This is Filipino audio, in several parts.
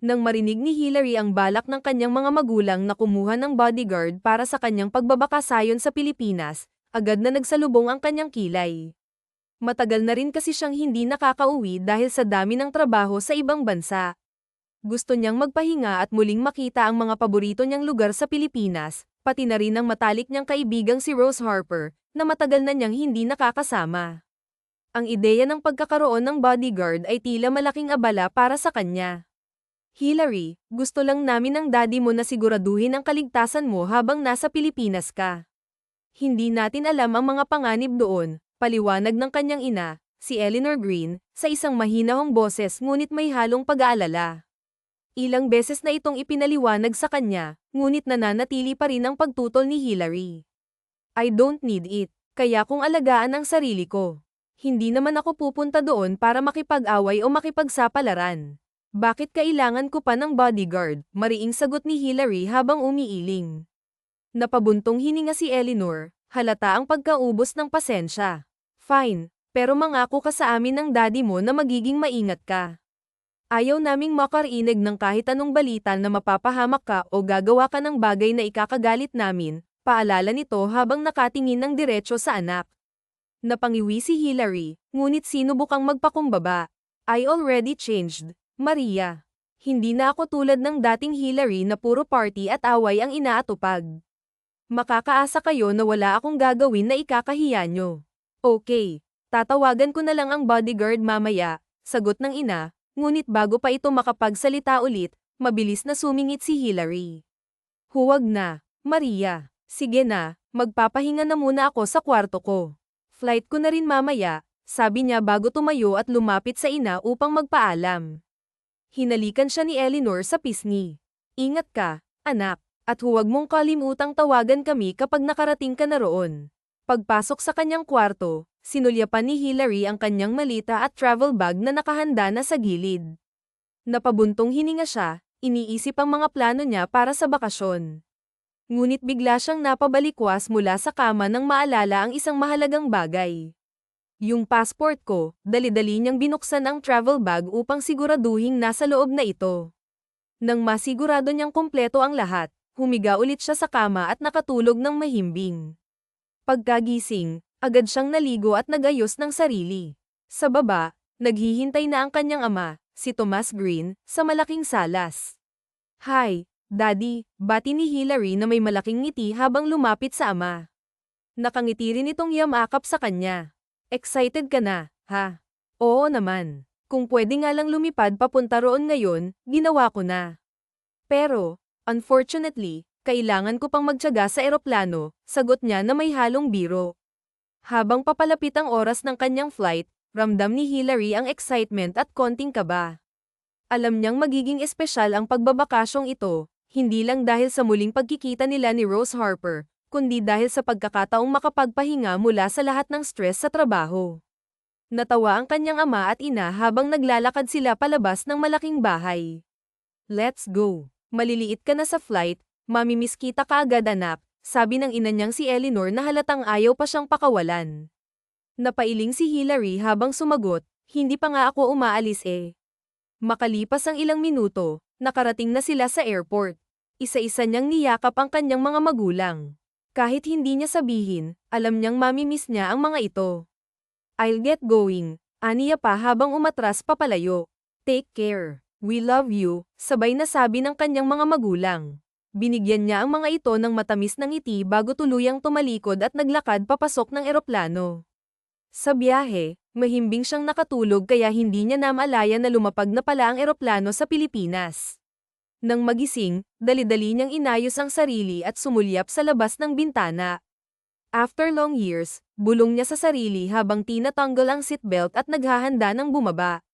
Nang marinig ni Hillary ang balak ng kanyang mga magulang na kumuha ng bodyguard para sa kanyang pagbabakasayon sa Pilipinas, agad na nagsalubong ang kanyang kilay. Matagal na rin kasi siyang hindi nakakauwi dahil sa dami ng trabaho sa ibang bansa. Gusto niyang magpahinga at muling makita ang mga paborito niyang lugar sa Pilipinas, pati na rin ang matalik niyang kaibigang si Rose Harper, na matagal na niyang hindi nakakasama. Ang ideya ng pagkakaroon ng bodyguard ay tila malaking abala para sa kanya. Hillary, gusto lang namin ng daddy mo na siguraduhin ang kaligtasan mo habang nasa Pilipinas ka. Hindi natin alam ang mga panganib doon, paliwanag ng kanyang ina, si Eleanor Green, sa isang mahinahong boses ngunit may halong pag-aalala. Ilang beses na itong ipinaliwanag sa kanya, ngunit nananatili pa rin ang pagtutol ni Hillary. I don't need it, kaya kung alagaan ang sarili ko. Hindi naman ako pupunta doon para makipag-away o makipagsapalaran. Bakit kailangan ko pa ng bodyguard? Mariing sagot ni Hillary habang umiiling. Napabuntong hininga si Eleanor, halata ang pagkaubos ng pasensya. Fine, pero mangako ka sa amin ng daddy mo na magiging maingat ka. Ayaw naming makarinig ng kahit anong balita na mapapahamak ka o gagawa ka ng bagay na ikakagalit namin, paalala nito habang nakatingin ng diretso sa anak. Napangiwi si Hillary, ngunit sinubukang magpakumbaba. I already changed, Maria. Hindi na ako tulad ng dating Hillary na puro party at away ang inaatupag. Makakaasa kayo na wala akong gagawin na ikakahiya nyo. Okay, tatawagan ko na lang ang bodyguard mamaya, sagot ng ina. Ngunit bago pa ito makapagsalita ulit, mabilis na sumingit si Hillary. Huwag na, Maria. Sige na, magpapahinga na muna ako sa kwarto ko. Flight ko na rin mamaya, sabi niya bago tumayo at lumapit sa ina upang magpaalam. Hinalikan siya ni Eleanor sa pisngi. Ingat ka, anak, at huwag mong kalimutang tawagan kami kapag nakarating ka na roon. Pagpasok sa kanyang kwarto, sinulyapan ni Hillary ang kanyang malita at travel bag na nakahanda na sa gilid. Napabuntong hininga siya, iniisip ang mga plano niya para sa bakasyon. Ngunit bigla siyang napabalikwas mula sa kama nang maalala ang isang mahalagang bagay. Yung passport ko, dali-dali niyang binuksan ang travel bag upang siguraduhing nasa loob na ito. Nang masigurado niyang kumpleto ang lahat, humiga ulit siya sa kama at nakatulog ng mahimbing. Pagkagising, agad siyang naligo at nagayos ng sarili. Sa baba, naghihintay na ang kanyang ama, si Thomas Green, sa malaking salas. Hi, Daddy, bati ni Hillary na may malaking ngiti habang lumapit sa ama. Nakangiti rin itong yamakap sa kanya. Excited ka na, ha? Oo naman. Kung pwede nga lang lumipad papunta roon ngayon, ginawa ko na. Pero, unfortunately, kailangan ko pang magtiyaga sa eroplano, sagot niya na may halong biro. Habang papalapit ang oras ng kanyang flight, ramdam ni Hillary ang excitement at konting kaba. Alam niyang magiging espesyal ang pagbabakasyong ito, hindi lang dahil sa muling pagkikita nila ni Rose Harper, kundi dahil sa pagkakataong makapagpahinga mula sa lahat ng stress sa trabaho. Natawa ang kanyang ama at ina habang naglalakad sila palabas ng malaking bahay. Let's go. Maliliit ka na sa flight, mamimiss kita kaagad anak, sabi ng ina niyang si Eleanor na halatang ayaw pa siyang pakawalan. Napailing si Hillary habang sumagot, hindi pa nga ako umaalis eh. Makalipas ang ilang minuto, nakarating na sila sa airport. Isa-isa niyang niyakap ang kanyang mga magulang. Kahit hindi niya sabihin, alam niyang mamimiss niya ang mga ito. I'll get going, aniya pa habang umatras papalayo. Take care. We love you, sabay na sabi ng kanyang mga magulang. Binigyan niya ang mga ito ng matamis na ngiti bago tuluyang tumalikod at naglakad papasok ng eroplano. Sa biyahe, mahimbing siyang nakatulog kaya hindi niya namalayan na lumapag na pala ang eroplano sa Pilipinas. Nang magising, dali-dali niyang inayos ang sarili at sumulyap sa labas ng bintana. After long years, bulong niya sa sarili habang tinatanggol ang seatbelt at naghahanda ng bumaba.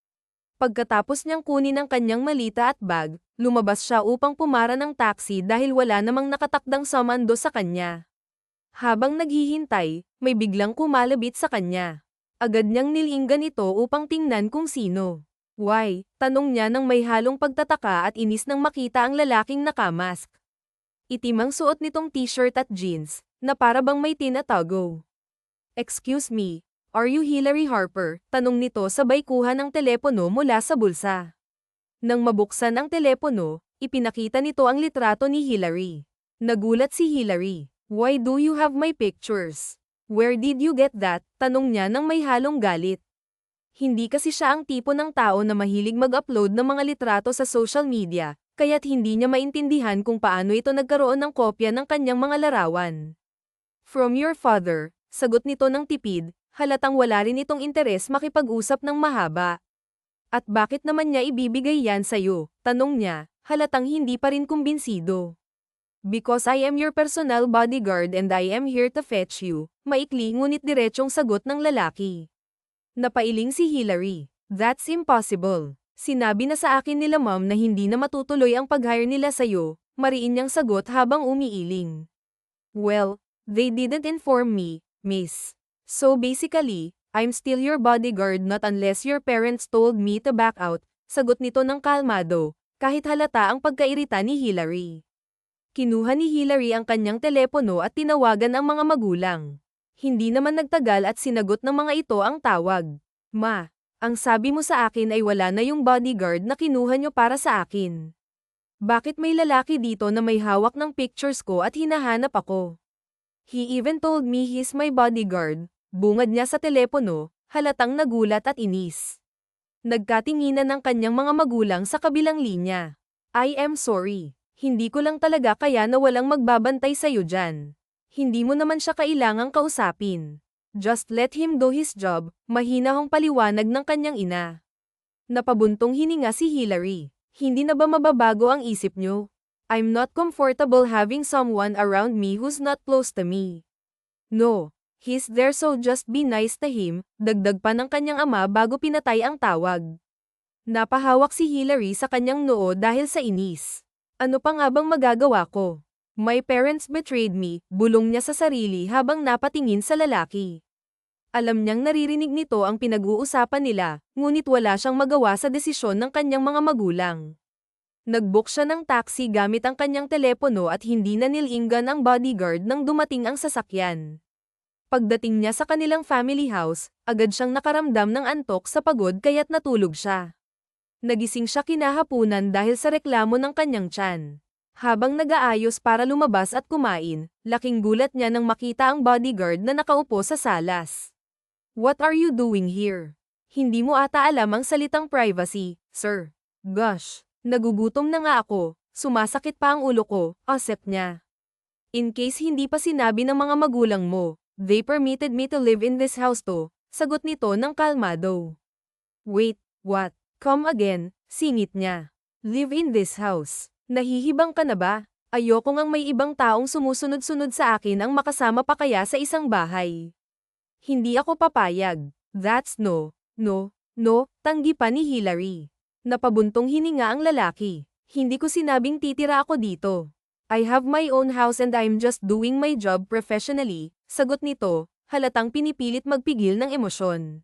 Pagkatapos niyang kunin ang kanyang malita at bag, lumabas siya upang pumara ng taxi dahil wala namang nakatakdang samando sa kanya. Habang naghihintay, may biglang kumalabit sa kanya. Agad niyang nilinggan ito upang tingnan kung sino. Why? Tanong niya nang may halong pagtataka at inis nang makita ang lalaking nakamask. Itim ang suot nitong t-shirt at jeans, na para bang may tinatago. Excuse me, are you Hillary Harper? Tanong nito sabay kuha ng telepono mula sa bulsa. Nang mabuksan ang telepono, ipinakita nito ang litrato ni Hillary. Nagulat si Hillary. Why do you have my pictures? Where did you get that? Tanong niya nang may halong galit. Hindi kasi siya ang tipo ng tao na mahilig mag-upload ng mga litrato sa social media, kaya't hindi niya maintindihan kung paano ito nagkaroon ng kopya ng kanyang mga larawan. From your father, sagot nito ng tipid, halatang wala rin itong interes makipag-usap ng mahaba. At bakit naman niya ibibigay yan sa'yo? Tanong niya, halatang hindi pa rin kumbinsido. Because I am your personal bodyguard and I am here to fetch you, maikli ngunit diretsong sagot ng lalaki. Napailing si Hillary. That's impossible. Sinabi na sa akin nila ma'am na hindi na matutuloy ang pag-hire nila sa'yo, mariin niyang sagot habang umiiling. Well, they didn't inform me, miss. So basically, I'm still your bodyguard not unless your parents told me to back out, sagot nito ng kalmado, kahit halata ang pagkairita ni Hillary. Kinuha ni Hillary ang kanyang telepono at tinawagan ang mga magulang. Hindi naman nagtagal at sinagot ng mga ito ang tawag. Ma, ang sabi mo sa akin ay wala na yung bodyguard na kinuha nyo para sa akin. Bakit may lalaki dito na may hawak ng pictures ko at hinahanap ako? He even told me he's my bodyguard. Bungad niya sa telepono, halatang nagulat at inis. Nagkatinginan ng kanyang mga magulang sa kabilang linya. I am sorry. Hindi ko lang talaga kaya na walang magbabantay sa'yo dyan. Hindi mo naman siya kailangang kausapin. Just let him do his job, mahinahong paliwanag ng kanyang ina. Napabuntong hininga si Hillary. Hindi na ba mababago ang isip nyo? I'm not comfortable having someone around me who's not close to me. No. He's there so just be nice to him, dagdag pa ng kanyang ama bago pinatay ang tawag. Napahawak si Hillary sa kanyang noo dahil sa inis. Ano pa nga bang magagawa ko? My parents betrayed me, bulong niya sa sarili habang napatingin sa lalaki. Alam niyang naririnig nito ang pinag-uusapan nila, ngunit wala siyang magawa sa desisyon ng kanyang mga magulang. Nag-book siya ng taxi gamit ang kanyang telepono at hindi na nilinggan ang bodyguard nang dumating ang sasakyan. Pagdating niya sa kanilang family house, agad siyang nakaramdam ng antok sa pagod kaya't natulog siya. Nagising siya kinahapunan dahil sa reklamo ng kanyang tiyan. Habang nag-aayos para lumabas at kumain, laking gulat niya nang makita ang bodyguard na nakaupo sa salas. What are you doing here? Hindi mo ata alam ang salitang privacy, sir. Gosh, nagugutom na nga ako, sumasakit pa ang ulo ko, asep niya. In case hindi pa sinabi ng mga magulang mo, they permitted me to live in this house to, sagot nito ng kalmado. Wait, what? Come again, singit niya. Live in this house. Nahihibang ka na ba? Ayoko ngang may ibang taong sumusunod-sunod sa akin ang makasama pa kaya sa isang bahay. Hindi ako papayag. That's no, tanggi pa ni Hillary. Napabuntong hininga ang lalaki. Hindi ko sinabing titira ako dito. I have my own house and I'm just doing my job professionally, sagot nito, halatang pinipilit magpigil ng emosyon.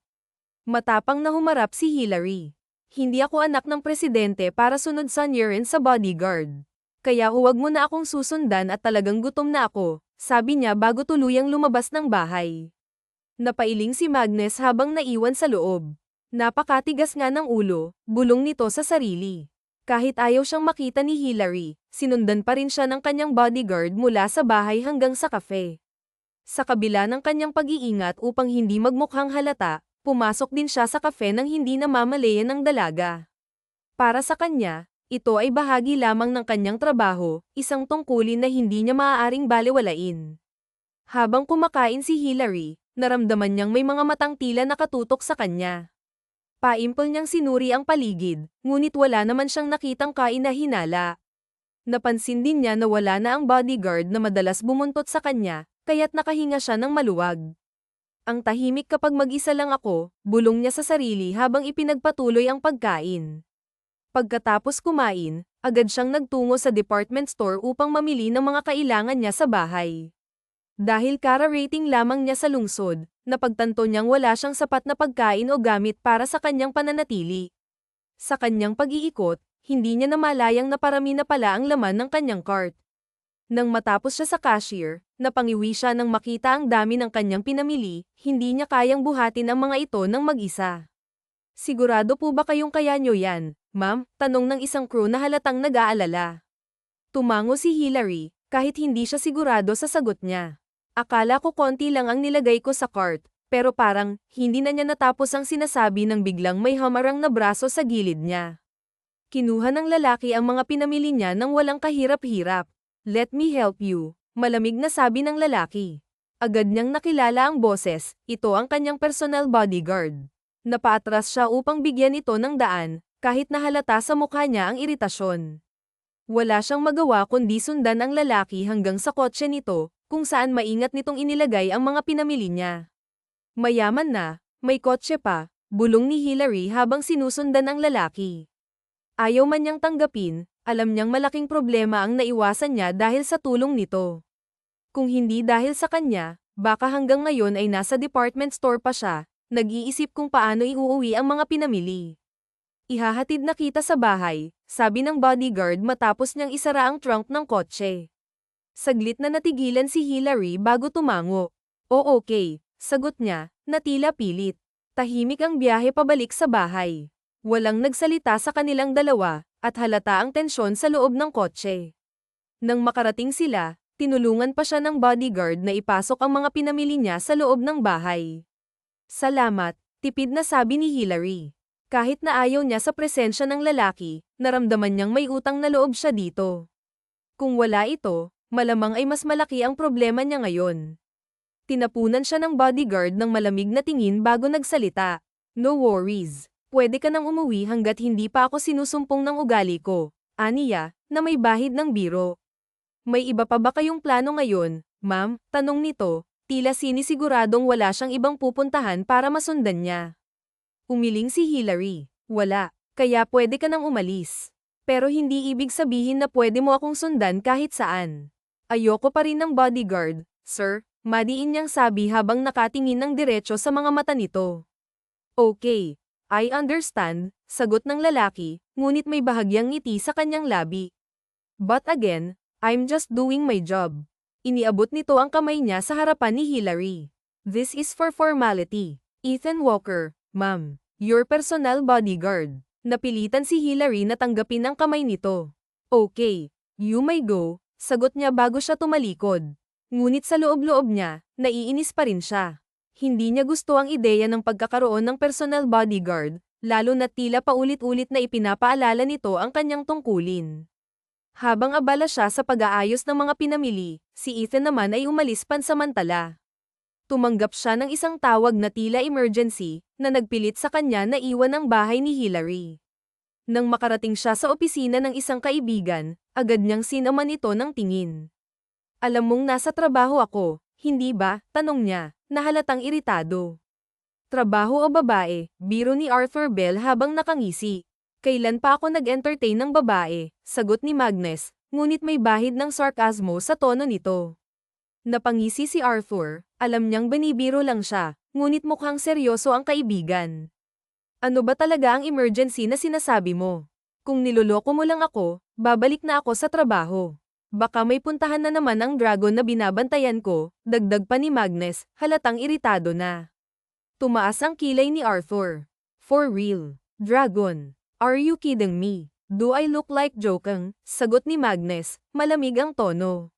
Matapang na humarap si Hillary. Hindi ako anak ng presidente para sunod-sunyerin sa bodyguard. Kaya huwag mo na akong susundan at talagang gutom na ako, sabi niya bago tuluyang lumabas ng bahay. Napailing si Magnus habang naiwan sa loob. Napakatigas nga ng ulo, bulong nito sa sarili. Kahit ayaw siyang makita ni Hillary, sinundan pa rin siya ng kanyang bodyguard mula sa bahay hanggang sa cafe. Sa kabila ng kanyang pag-iingat upang hindi magmukhang halata, pumasok din siya sa cafe nang hindi namamalayan ng dalaga. Para sa kanya, ito ay bahagi lamang ng kanyang trabaho, isang tungkulin na hindi niya maaaring balewalain. Habang kumakain si Hillary, naramdaman niyang may mga matang tila nakatutok sa kanya. Paimpol niyang sinuri ang paligid, ngunit wala naman siyang nakitang kainahinala. Napansin din niya na wala na ang bodyguard na madalas bumuntot sa kanya, kaya't nakahinga siya ng maluwag. Ang tahimik kapag mag-isa lang ako, bulong niya sa sarili habang ipinagpatuloy ang pagkain. Pagkatapos kumain, agad siyang nagtungo sa department store upang mamili ng mga kailangan niya sa bahay. Dahil kara-rating lamang niya sa lungsod, napagtanto niyang wala siyang sapat na pagkain o gamit para sa kanyang pananatili. Sa kanyang pag-iikot, hindi niya namalayang naparami na pala ang laman ng kanyang cart. Nang matapos siya sa cashier, napangiwi siya nang makita ang dami ng kanyang pinamili, hindi niya kayang buhatin ang mga ito ng mag-isa. Sigurado po ba kayong kaya nyo yan, ma'am? Tanong ng isang crew na halatang nag-aalala. Tumango si Hillary, kahit hindi siya sigurado sa sagot niya. Akala ko konti lang ang nilagay ko sa cart, pero parang, hindi na niya natapos ang sinasabi nang biglang may hamarang na braso sa gilid niya. Kinuha ng lalaki ang mga pinamili niya nang walang kahirap-hirap. Let me help you, malamig na sabi ng lalaki. Agad niyang nakilala ang boses, ito ang kanyang personal bodyguard. Napaatras siya upang bigyan ito ng daan, kahit nahalata sa mukha niya ang iritasyon. Wala siyang magawa kundi sundan ang lalaki hanggang sa kotse nito, kung saan maingat nitong inilagay ang mga pinamili niya. Mayaman na, may kotse pa, bulong ni Hillary habang sinusundan ang lalaki. Ayaw man niyang tanggapin, alam niyang malaking problema ang naiwasan niya dahil sa tulong nito. Kung hindi dahil sa kanya, baka hanggang ngayon ay nasa department store pa siya, nag-iisip kung paano iuuwi ang mga pinamili. Ihahatid na kita sa bahay, sabi ng bodyguard matapos niyang isara ang trunk ng kotse. Saglit na natigilan si Hillary bago tumango. O okay, sagot niya, na tila pilit. Tahimik ang biyahe pabalik sa bahay. Walang nagsalita sa kanilang dalawa, at halata ang tensyon sa loob ng kotse. Nang makarating sila, tinulungan pa siya ng bodyguard na ipasok ang mga pinamili niya sa loob ng bahay. Salamat, tipid na sabi ni Hillary. Kahit na ayaw niya sa presensya ng lalaki, naramdaman niyang may utang na loob siya dito. Kung wala ito, malamang ay mas malaki ang problema niya ngayon. Tinapunan siya ng bodyguard ng malamig na tingin bago nagsalita. No worries. Pwede ka nang umuwi hanggat hindi pa ako sinusumpong ng ugali ko, aniya, na may bahid ng biro. May iba pa ba kayong plano ngayon, ma'am? Tanong nito, tila sinisiguradong wala siyang ibang pupuntahan para masundan niya. Umiling si Hillary. Wala, kaya pwede ka nang umalis. Pero hindi ibig sabihin na pwede mo akong sundan kahit saan. Ayoko pa rin ng bodyguard, sir, madiin niyang sabi habang nakatingin ng diretso sa mga mata nito. Okay, I understand, sagot ng lalaki, ngunit may bahagyang ngiti sa kanyang labi. But again, I'm just doing my job. Iniabot nito ang kamay niya sa harapan ni Hillary. This is for formality. Ethan Walker, ma'am. Your personal bodyguard. Napilitan si Hillary na tanggapin ang kamay nito. Okay, you may go, sagot niya bago siya tumalikod. Ngunit sa loob-loob niya, naiinis pa rin siya. Hindi niya gusto ang ideya ng pagkakaroon ng personal bodyguard, lalo na tila paulit-ulit na ipinapaalala nito ang kanyang tungkulin. Habang abala siya sa pag-aayos ng mga pinamili, si Ethan naman ay umalis pansamantala. Tumanggap siya ng isang tawag na tila emergency, na nagpilit sa kanya na iwan ang bahay ni Hillary. Nang makarating siya sa opisina ng isang kaibigan, agad niyang sinaman ito ng tingin. Alam mong nasa trabaho ako, hindi ba? Tanong niya, na halatang iritado. Trabaho o babae? Biro ni Arthur Bell habang nakangisi. Kailan pa ako nag-entertain ng babae? Sagot ni Magnus, ngunit may bahid ng sarkasmo sa tono nito. Napangisi si Arthur, alam niyang binibiro lang siya, ngunit mukhang seryoso ang kaibigan. Ano ba talaga ang emergency na sinasabi mo? Kung niloloko mo lang ako, babalik na ako sa trabaho. Baka may puntahan na naman ang dragon na binabantayan ko, dagdag pa ni Magnus, halatang iritado na. Tumaas ang kilay ni Arthur. For real, dragon. Are you kidding me? Do I look like joking? Sagot ni Magnus, malamig ang tono.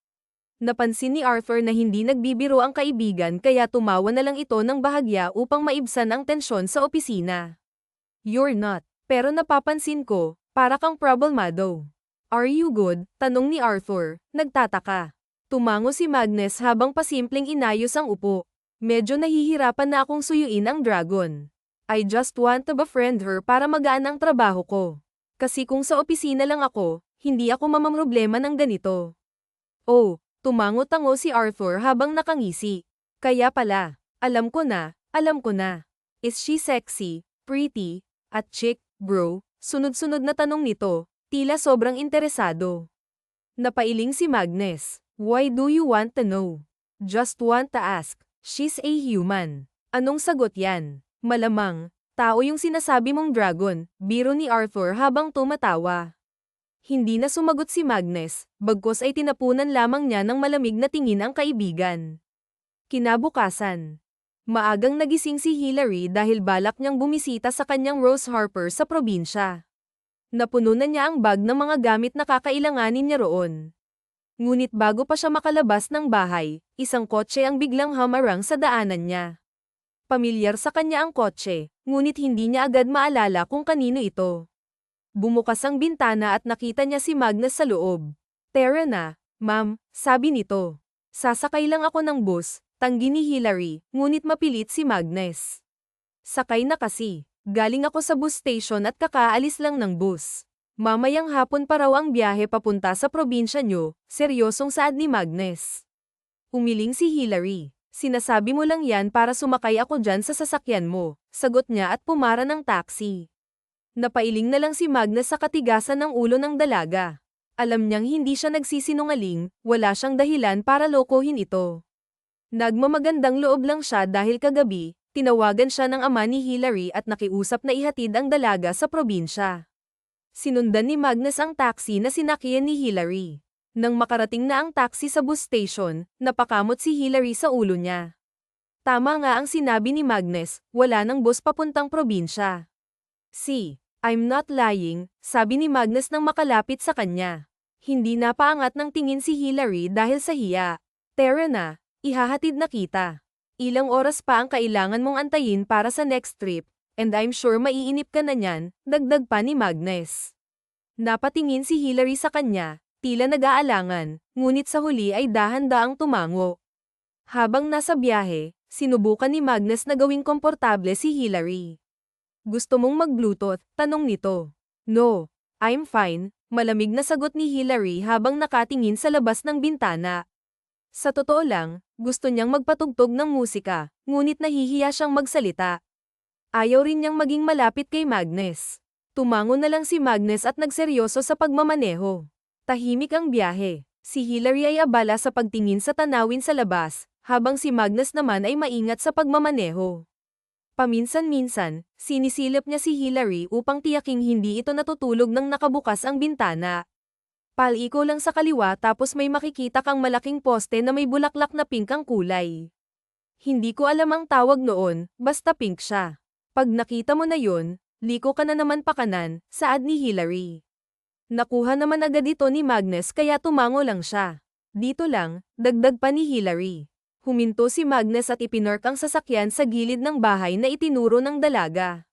Napansin ni Arthur na hindi nagbibiro ang kaibigan kaya tumawa na lang ito ng bahagya upang maibsan ang tensyon sa opisina. You're not, pero napapansin ko, para kang problemado. Are you good? Tanong ni Arthur, nagtataka. Tumango si Magnus habang pasimpleng inayos ang upo. Medyo nahihirapan na akong suyuin ang dragon. I just want to befriend her para magaan ang trabaho ko. Kasi kung sa opisina lang ako, hindi ako mamamroblema ng ganito. Oh, tumango-tango si Arthur habang nakangisi. Kaya pala, alam ko na. Is she sexy, pretty, at chic, bro? Sunod-sunod na tanong nito, tila sobrang interesado. Napailing si Magnus. Why do you want to know? Just want to ask. She's a human. Anong sagot yan? Malamang, tao yung sinasabi mong dragon, biro ni Arthur habang tumatawa. Hindi na sumagot si Magnus, bagkus ay tinapunan lamang niya ng malamig na tingin ang kaibigan. Kinabukasan. Maagang nagising si Hillary dahil balak niyang bumisita sa kanyang Rose Harper sa probinsya. Napuno na niya ang bag ng mga gamit na kakailanganin niya roon. Ngunit bago pa siya makalabas ng bahay, isang kotse ang biglang humarang sa daanan niya. Pamilyar sa kanya ang kotse, ngunit hindi niya agad maalala kung kanino ito. Bumukas ang bintana at nakita niya si Magnus sa loob. "Tara na, ma'am," sabi nito. "Sasakay lang ako ng bus," tanggi ni Hillary, ngunit mapilit si Magnus. "Sakay na kasi. Galing ako sa bus station at kakaalis lang ng bus. Mamayang hapon pa raw ang biyahe papunta sa probinsya nyo," seryosong saad ni Magnus. Umiling si Hillary. "Sinasabi mo lang yan para sumakay ako dyan sa sasakyan mo," sagot niya at pumara ng taxi. Napailing na lang si Magnus sa katigasan ng ulo ng dalaga. Alam niyang hindi siya nagsisinungaling, wala siyang dahilan para lokohin ito. Nagmamagandang loob lang siya dahil kagabi, tinawagan siya ng ama ni Hillary at nakiusap na ihatid ang dalaga sa probinsya. Sinundan ni Magnus ang taxi na sinakyan ni Hillary. Nang makarating na ang taxi sa bus station, napakamot si Hillary sa ulo niya. Tama nga ang sinabi ni Magnus, wala nang bus papuntang probinsya. "See, I'm not lying," sabi ni Magnus nang makalapit sa kanya. Hindi napaangat ng tingin si Hillary dahil sa hiya. "Tara na, ihahatid na kita. Ilang oras pa ang kailangan mong antayin para sa next trip, and I'm sure maiinip ka na niyan," dagdag pa ni Magnus. Napatingin si Hillary sa kanya, tila nag-aalangan, ngunit sa huli ay dahan-daang tumango. Habang nasa biyahe, sinubukan ni Magnus na gawing komportable si Hillary. "Gusto mong mag-Bluetooth?" tanong nito. "No, I'm fine," malamig na sagot ni Hillary habang nakatingin sa labas ng bintana. Sa totoo lang, gusto niyang magpatugtog ng musika, ngunit nahihiya siyang magsalita. Ayaw rin niyang maging malapit kay Magnus. Tumango na lang si Magnus at nagseryoso sa pagmamaneho. Tahimik ang biyahe. Si Hillary ay abala sa pagtingin sa tanawin sa labas, habang si Magnus naman ay maingat sa pagmamaneho. Paminsan-minsan, sinisilip niya si Hillary upang tiyaking hindi ito natutulog nang nakabukas ang bintana. Paliko lang sa kaliwa tapos may makikita kang malaking poste na may bulaklak na pink ang kulay. "Hindi ko alam ang tawag noon, basta pink siya. Pag nakita mo na yun, liko ka na naman pakanan," saad ni Hillary. Nakuha naman agad ito ni Magnus kaya tumango lang siya. "Dito lang," dagdag pa ni Hillary. Huminto si Magnus at ipinark ang sasakyan sa gilid ng bahay na itinuro ng dalaga.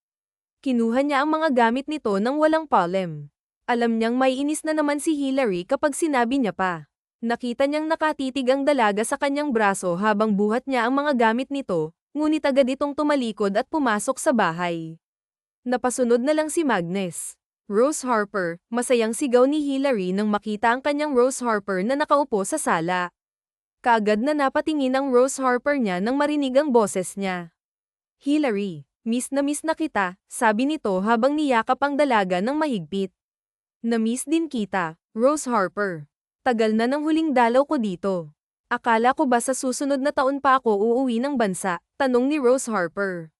Kinuha niya ang mga gamit nito nang walang palem. Alam niyang maiinis na naman si Hillary kapag sinabi niya pa. Nakita niyang nakatitig ang dalaga sa kanyang braso habang buhat niya ang mga gamit nito, ngunit agad itong tumalikod at pumasok sa bahay. Napasunod na lang si Magnus. "Rose Harper," masayang sigaw ni Hillary nang makita ang kanyang Rose Harper na nakaupo sa sala. Kaagad na napatingin ang Rose Harper niya nang marinig ang boses niya. "Hillary, miss na kita," sabi nito habang niyakap ang dalaga ng mahigpit. "Na-miss din kita, Rose Harper. Tagal na ng huling dalaw ko dito. Akala ko ba sa susunod na taon pa ako uuwi ng bansa?" tanong ni Rose Harper.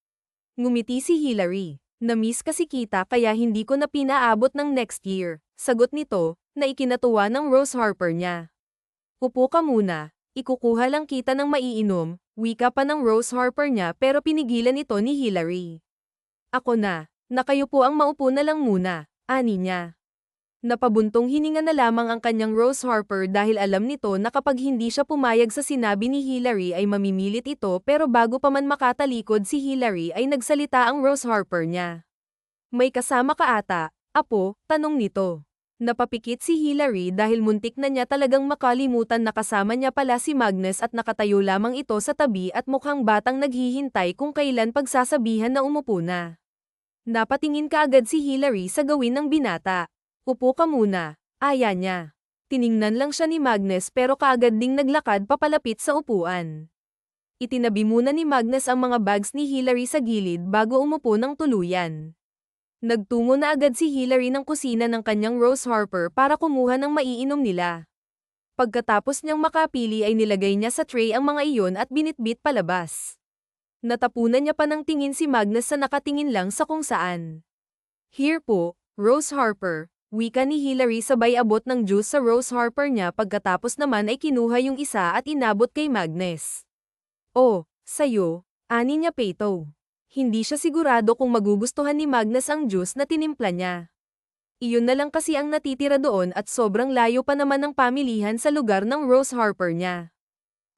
Ngumiti si Hillary. "Na-miss kasi kita kaya hindi ko na pinaabot ng next year," sagot nito, na ikinatuwa ng Rose Harper niya. "Upo ka muna, ikukuha lang kita ng maiinom," wika pa ng Rose Harper niya pero pinigilan ito ni Hillary. "Ako na kayo po ang maupo na lang muna," ani niya. Napabuntong hininga na lamang ang kanyang Rose Harper dahil alam nito na kapag hindi siya pumayag sa sinabi ni Hillary ay mamimilit ito pero bago pa man makatalikod si Hillary ay nagsalita ang Rose Harper niya. "May kasama ka ata, apo?" tanong nito. Napapikit si Hillary dahil muntik na niya talagang makalimutan na kasama niya pala si Magnus at nakatayo lamang ito sa tabi at mukhang batang naghihintay kung kailan pagsasabihan na umupo na. Napatingin kaagad si Hillary sa gawin ng binata. "Upo ka muna," aya niya. Tiningnan lang siya ni Magnus pero kaagad ding naglakad papalapit sa upuan. Itinabi muna ni Magnus ang mga bags ni Hillary sa gilid bago umupo ng tuluyan. Nagtungo na agad si Hillary ng kusina ng kanyang Rose Harper para kumuha ng maiinom nila. Pagkatapos niyang makapili ay nilagay niya sa tray ang mga iyon at binitbit palabas. Natapunan niya pa ng tingin si Magnus sa nakatingin lang sa kung saan. "Here po, Rose Harper," wika ni Hillary sabay abot ng juice sa Rose Harper niya pagkatapos naman ay kinuha yung isa at inabot kay Magnus. "Oh, sayo," Ani niya Peto. Hindi siya sigurado kung magugustuhan ni Magnus ang juice na tinimpla niya. Iyon na lang kasi ang natitira doon at sobrang layo pa naman ng pamilihan sa lugar ng Rose Harper niya.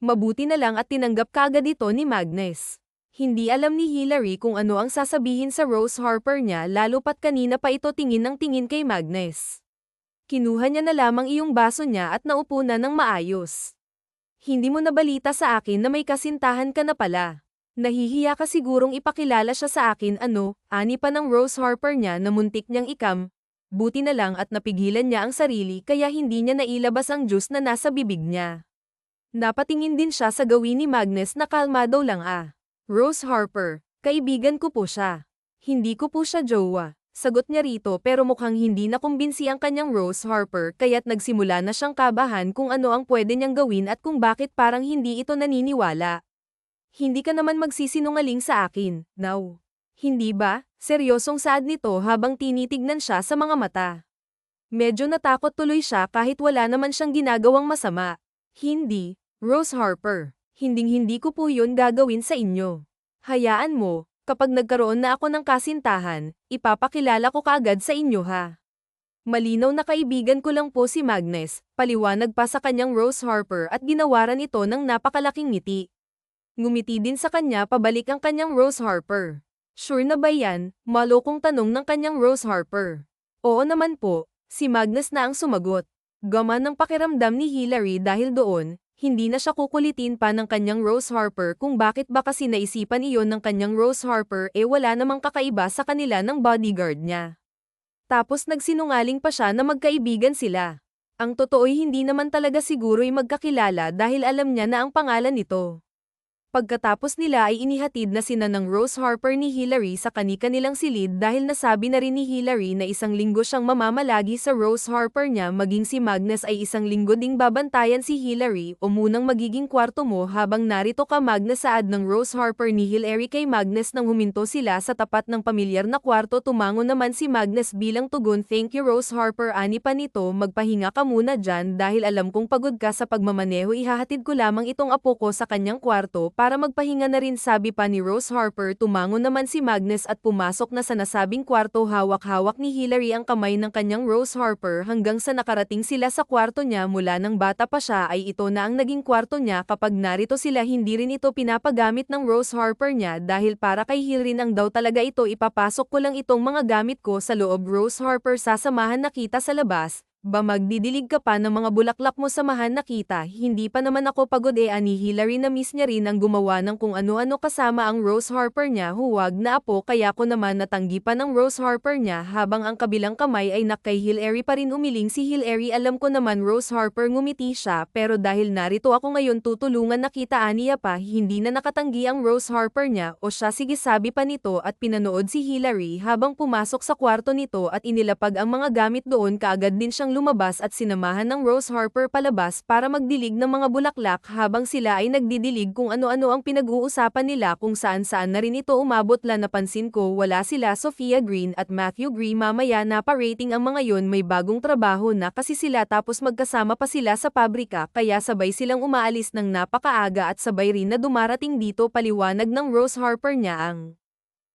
Mabuti na lang at tinanggap kaagad ito ni Magnus. Hindi alam ni Hillary kung ano ang sasabihin sa Rose Harper niya lalo pat kanina pa ito tingin ng tingin kay Magnus. Kinuha niya na lamang iyong baso niya at naupo na ng maayos. Hindi mo nabalita sa akin na may kasintahan ka na pala. Nahihiya ka sigurong ipakilala siya sa akin ani pa ng Rose Harper niya na muntik niyang ikam. Buti na lang at napigilan niya ang sarili kaya hindi niya nailabas ang juice na nasa bibig niya. Napatingin din siya sa gawin ni Magnus na kalmado lang Rose Harper, kaibigan ko po siya. Hindi ko po siya jowa. Sagot niya rito pero mukhang hindi na kumbinsi ang kanyang Rose Harper kaya't nagsimula na siyang kabahan kung ano ang pwede niyang gawin at kung bakit parang hindi ito naniniwala. Hindi ka naman magsisinungaling sa akin, now. Hindi ba? Seryosong saad nito habang tinitignan siya sa mga mata. Medyo natakot tuloy siya kahit wala naman siyang ginagawang masama. Hindi, Rose Harper. Hinding-hindi ko po yun gagawin sa inyo. Hayaan mo. Kapag nagkaroon na ako ng kasintahan, ipapakilala ko kaagad sa inyo Malinaw na kaibigan ko lang po si Magnus, paliwanag pa sa kanyang Rose Harper at ginawaran ito ng napakalaking ngiti. Ngumiti din sa kanya pabalik ang kanyang Rose Harper. Sure na ba yan? Malokong tanong ng kanyang Rose Harper. Oo naman po, si Magnus na ang sumagot. Gaman ng pakiramdam ni Hillary dahil doon, hindi na siya kukulitin pa ng kanyang Rose Harper kung bakit ba kasi naisipan iyon ng kanyang Rose Harper wala namang kakaiba sa kanila ng bodyguard niya. Tapos nagsinungaling pa siya na magkaibigan sila. Ang totoo'y hindi naman talaga siguro'y magkakilala dahil alam niya na ang pangalan nito. Pagkatapos nila ay inihatid na sina ng Rose Harper ni Hillary sa kani-kanilang silid dahil nasabi na rin ni Hillary na isang linggo siyang mamamalagi sa Rose Harper niya maging si Magnus ay isang linggo ding babantayan si Hillary o munang magiging kwarto mo habang narito ka Magnus saad ng Rose Harper ni Hillary kay Magnus nang huminto sila sa tapat ng pamilyar na kwarto tumango naman si Magnus bilang tugon thank you Rose Harper ani pa nito magpahinga ka muna dyan dahil alam kong pagod ka sa pagmamaneho ihahatid ko lamang itong apo ko sa kanyang kwarto para magpahinga na rin sabi pa ni Rose Harper tumango naman si Magnus at pumasok na sa nasabing kwarto hawak-hawak ni Hillary ang kamay ng kanyang Rose Harper hanggang sa nakarating sila sa kwarto niya mula nang bata pa siya ay ito na ang naging kwarto niya kapag narito sila hindi rin ito pinapagamit ng Rose Harper niya dahil para kay Hillary nang daw talaga ito ipapasok ko lang itong mga gamit ko sa loob Rose Harper sasamahan na kita sa labas. Ba magdidilig ka pa ng mga bulaklak mo samahan na kita, hindi pa naman ako pagod ani Hillary na miss niya rin ang gumawa ng kung ano-ano kasama ang Rose Harper niya huwag na apo kaya ko naman natanggi pa ng Rose Harper niya habang ang kabilang kamay ay kay Hillary pa rin umiling si Hillary alam ko naman Rose Harper ngumiti siya pero dahil narito ako ngayon tutulungan na kita aniya pa hindi na nakatanggi ang Rose Harper niya o siya sige sabi pa nito at pinanood si Hillary habang pumasok sa kwarto nito at inilapag ang mga gamit doon kaagad din siyang lumabas at sinamahan ng Rose Harper palabas para magdilig ng mga bulaklak habang sila ay nagdidilig kung ano-ano ang pinag-uusapan nila kung saan-saan na rin ito umabot la napansin ko wala sila Sophia Green at Matthew Green mamaya na pa-rating ang mga yon may bagong trabaho na kasi sila tapos magkasama pa sila sa pabrika kaya sabay silang umaalis ng napakaaga at sabay rin na dumarating dito paliwanag ng Rose Harper niya ang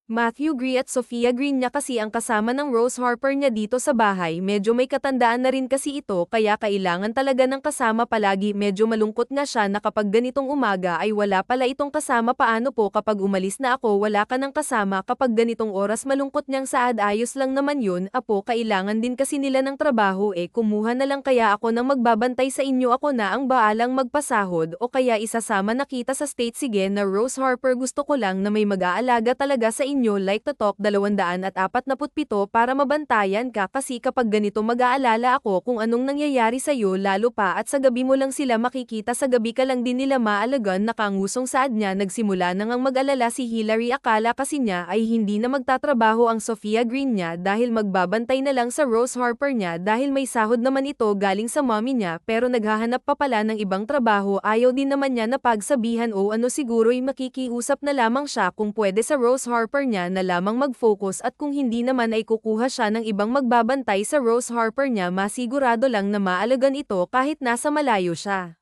Matthew Green at Sophia Green niya kasi ang kasama ng Rose Harper niya dito sa bahay medyo may katandaan na rin kasi ito kaya kailangan talaga ng kasama palagi medyo malungkot nga siya na kapag ganitong umaga ay wala pala itong kasama paano po kapag umalis na ako wala ka ng kasama kapag ganitong oras malungkot niyang saad ayos lang naman yun apo kailangan din kasi nila ng trabaho kumuha na lang kaya ako nang magbabantay sa inyo ako na ang baalang magpasahod o kaya isasama na kita sa state sige na Rose Harper gusto ko lang na may mag-aalaga talaga sa inyo like to talk 247 para mabantayan ka kasi kapag ganito mag-aalala ako kung anong nangyayari sa'yo lalo pa at sa gabi mo lang sila makikita sa gabi ka lang din nila maalagan nakangusong saad niya nagsimula na ngang mag-alala si Hillary akala kasi niya ay hindi na magtatrabaho ang Sophia Green niya dahil magbabantay na lang sa Rose Harper niya dahil may sahod naman ito galing sa mommy niya pero naghahanap pa pala ng ibang trabaho ayaw din naman niya na pagsabihan o ano siguro'y makikiusap na lamang siya kung pwede sa Rose Harper niya na lamang mag-focus at kung hindi naman ay kukuha siya ng ibang magbabantay sa Rose Harper niya masigurado lang na maalagan ito kahit nasa malayo siya.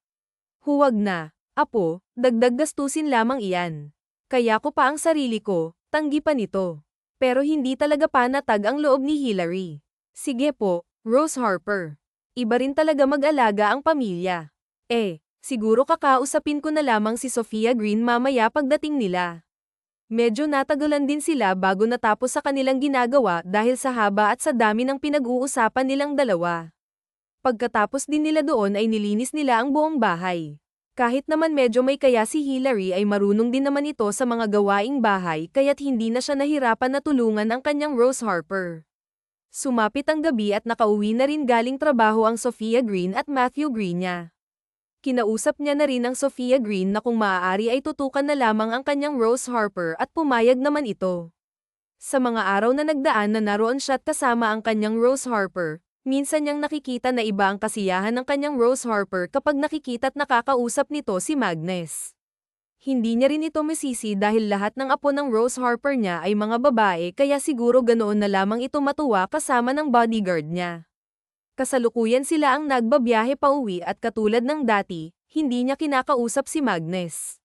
Huwag na, apo, dagdag gastusin lamang iyan. Kaya ko pa ang sarili ko, tanggi pa nito. Pero hindi talaga panatag ang loob ni Hillary. Sige po, Rose Harper. Iba rin talaga mag-alaga ang pamilya. Siguro kakausapin ko na lamang si Sophia Green mamaya pagdating nila. Medyo natagalan din sila bago natapos sa kanilang ginagawa dahil sa haba at sa dami ng pinag-uusapan nilang dalawa. Pagkatapos din nila doon ay nilinis nila ang buong bahay. Kahit naman medyo may kaya si Hillary ay marunong din naman ito sa mga gawaing bahay kaya't hindi na siya nahirapan na tulungan ang kanyang Rose Harper. Sumapit ang gabi at nakauwi na rin galing trabaho ang Sophia Green at Matthew Green niya. Kinausap niya na rin ang Sophia Green na kung maaari ay tutukan na lamang ang kanyang Rose Harper at pumayag naman ito. Sa mga araw na nagdaan na naroon siya at kasama ang kanyang Rose Harper, minsan niyang nakikita na iba ang kasiyahan ng kanyang Rose Harper kapag nakikita at nakakausap nito si Magnus. Hindi niya rin ito masisi dahil lahat ng apo ng Rose Harper niya ay mga babae kaya siguro ganoon na lamang ito matuwa kasama ng bodyguard niya. Kasalukuyan sila ang nagbabiyahe pauwi at katulad ng dati, hindi niya kinakausap si Magnus.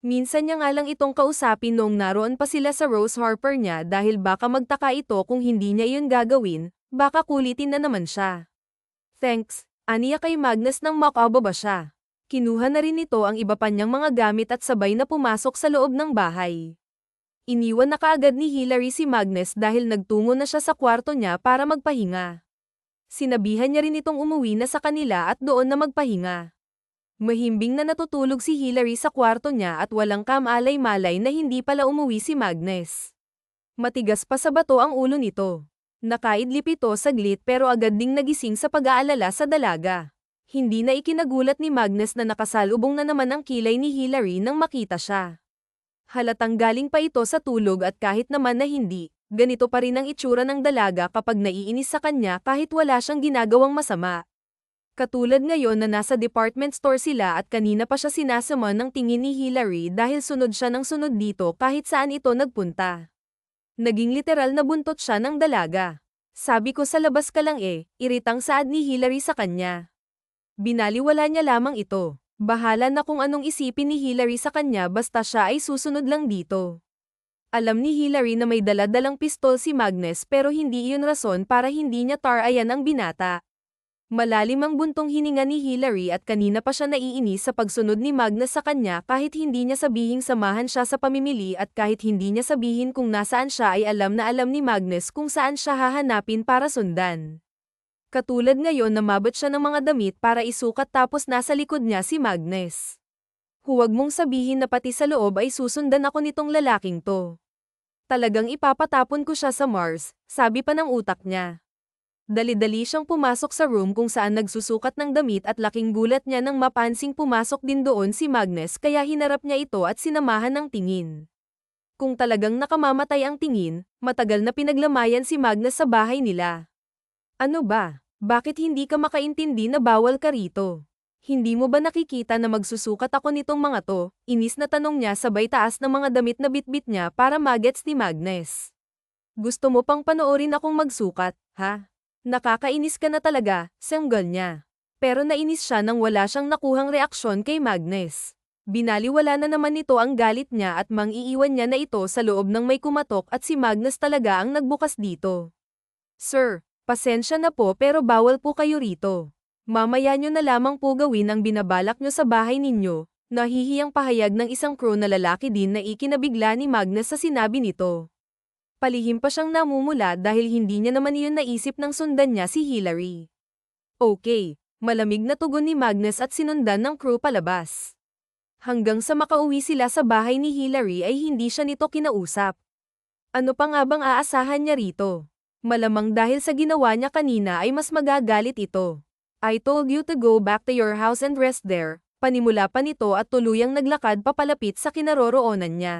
Minsan niya nga lang itong kausapin noong naroon pa sila sa Rose Harper niya dahil baka magtaka ito kung hindi niya iyon gagawin. Baka kulitin na naman siya. Thanks, aniya kay Magnus nang makababa siya. Kinuha na rin ito ang iba pa niyang mga gamit at sabay na pumasok sa loob ng bahay. Iniwan na kaagad ni Hillary si Magnus dahil nagtungo na siya sa kwarto niya para magpahinga. Sinabihan niya rin itong umuwi na sa kanila at doon na magpahinga. Mahimbing na natutulog si Hillary sa kwarto niya at walang kamalay-malay na hindi pala umuwi si Magnus. Matigas pa sa bato ang ulo nito. Nakaidlip ito saglit pero agad ding nagising sa pag-aalala sa dalaga. Hindi na ikinagulat ni Magnus na nakasalubong na naman ang kilay ni Hillary nang makita siya. Halatang galing pa ito sa tulog at kahit naman na hindi, ganito pa rin ang itsura ng dalaga kapag naiinis sa kanya kahit wala siyang ginagawang masama. Katulad ngayon na nasa department store sila at kanina pa siya sinasama ng tingin ni Hillary dahil sunod siya ng sunod dito kahit saan ito nagpunta. Naging literal na buntot siya ng dalaga. Sabi ko sa labas ka lang iritang saad ni Hillary sa kanya. Binaliwala niya lamang ito. Bahala na kung anong isipin ni Hillary sa kanya basta siya ay susunod lang dito. Alam ni Hillary na may dala-dalang pistol si Magnus pero hindi iyon rason para hindi niya tarayan ang binata. Malalim ang buntong hininga ni Hillary at kanina pa siya naiinis sa pagsunod ni Magnus sa kanya kahit hindi niya sabihing samahan siya sa pamimili at kahit hindi niya sabihin kung nasaan siya ay alam na alam ni Magnus kung saan siya hahanapin para sundan. Katulad ngayon na mabot siya ng mga damit para isukat tapos nasa likod niya si Magnus. Huwag mong sabihin na pati sa loob ay susundan ako nitong lalaking to. Talagang ipapatapon ko siya sa Mars, sabi pa ng utak niya. Dali-dali siyang pumasok sa room kung saan nagsusukat ng damit at laking gulat niya nang mapansing pumasok din doon si Magnus kaya hinarap niya ito at sinamahan ng tingin. Kung talagang nakamamatay ang tingin, matagal na pinaglamayan si Magnus sa bahay nila. Ano ba? Bakit hindi ka makaintindi na bawal ka rito? Hindi mo ba nakikita na magsusukat ako nitong mga to? Inis na tanong niya sabay taas ng mga damit na bitbit niya para magets ni Magnus. Gusto mo pang panoorin akong magsukat, ha? Nakakainis ka na talaga, sanggol niya. Pero nainis siya nang wala siyang nakuhang reaksyon kay Magnus. Binaliwala na naman nito ang galit niya at mang-iiwan niya na ito sa loob ng may kumatok at si Magnus talaga ang nagbukas dito. Sir, pasensya na po pero bawal po kayo rito. Mamaya nyo na lamang po gawin ang binabalak nyo sa bahay ninyo. Nahihiyang pahayag ng isang crew na lalaki din na ikinabigla ni Magnus sa sinabi nito. Palihim pa siyang namumula dahil hindi niya naman iyon naisip nang sundan niya si Hillary. Okay, malamig na tugon ni Magnus at sinundan ng crew palabas. Hanggang sa makauwi sila sa bahay ni Hillary ay hindi siya nito kinausap. Ano pa nga bang aasahan niya rito? Malamang dahil sa ginawa niya kanina ay mas magagalit ito. I told you to go back to your house and rest there. Panimula pa nito at tuluyang naglakad papalapit sa kinaroroonan niya.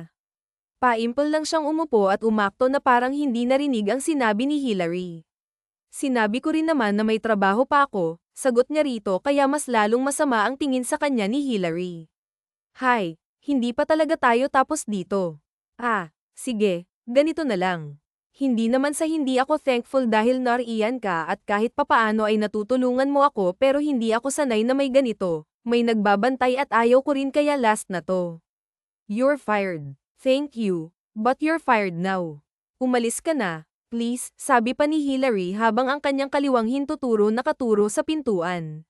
Paimpol lang siyang umupo at umakto na parang hindi narinig ang sinabi ni Hillary. Sinabi ko rin naman na may trabaho pa ako, sagot niya rito kaya mas lalong masama ang tingin sa kanya ni Hillary. Hay, hindi pa talaga tayo tapos dito. Sige, ganito na lang. Hindi naman sa hindi ako thankful dahil nariyan ka at kahit papaano ay natutulungan mo ako pero hindi ako sanay na may ganito, may nagbabantay at ayaw ko rin kaya last na to. You're fired. Thank you, but you're fired now. Umalis ka na, please, sabi pa ni Hillary habang ang kanyang kaliwang hintuturo nakaturo sa pintuan.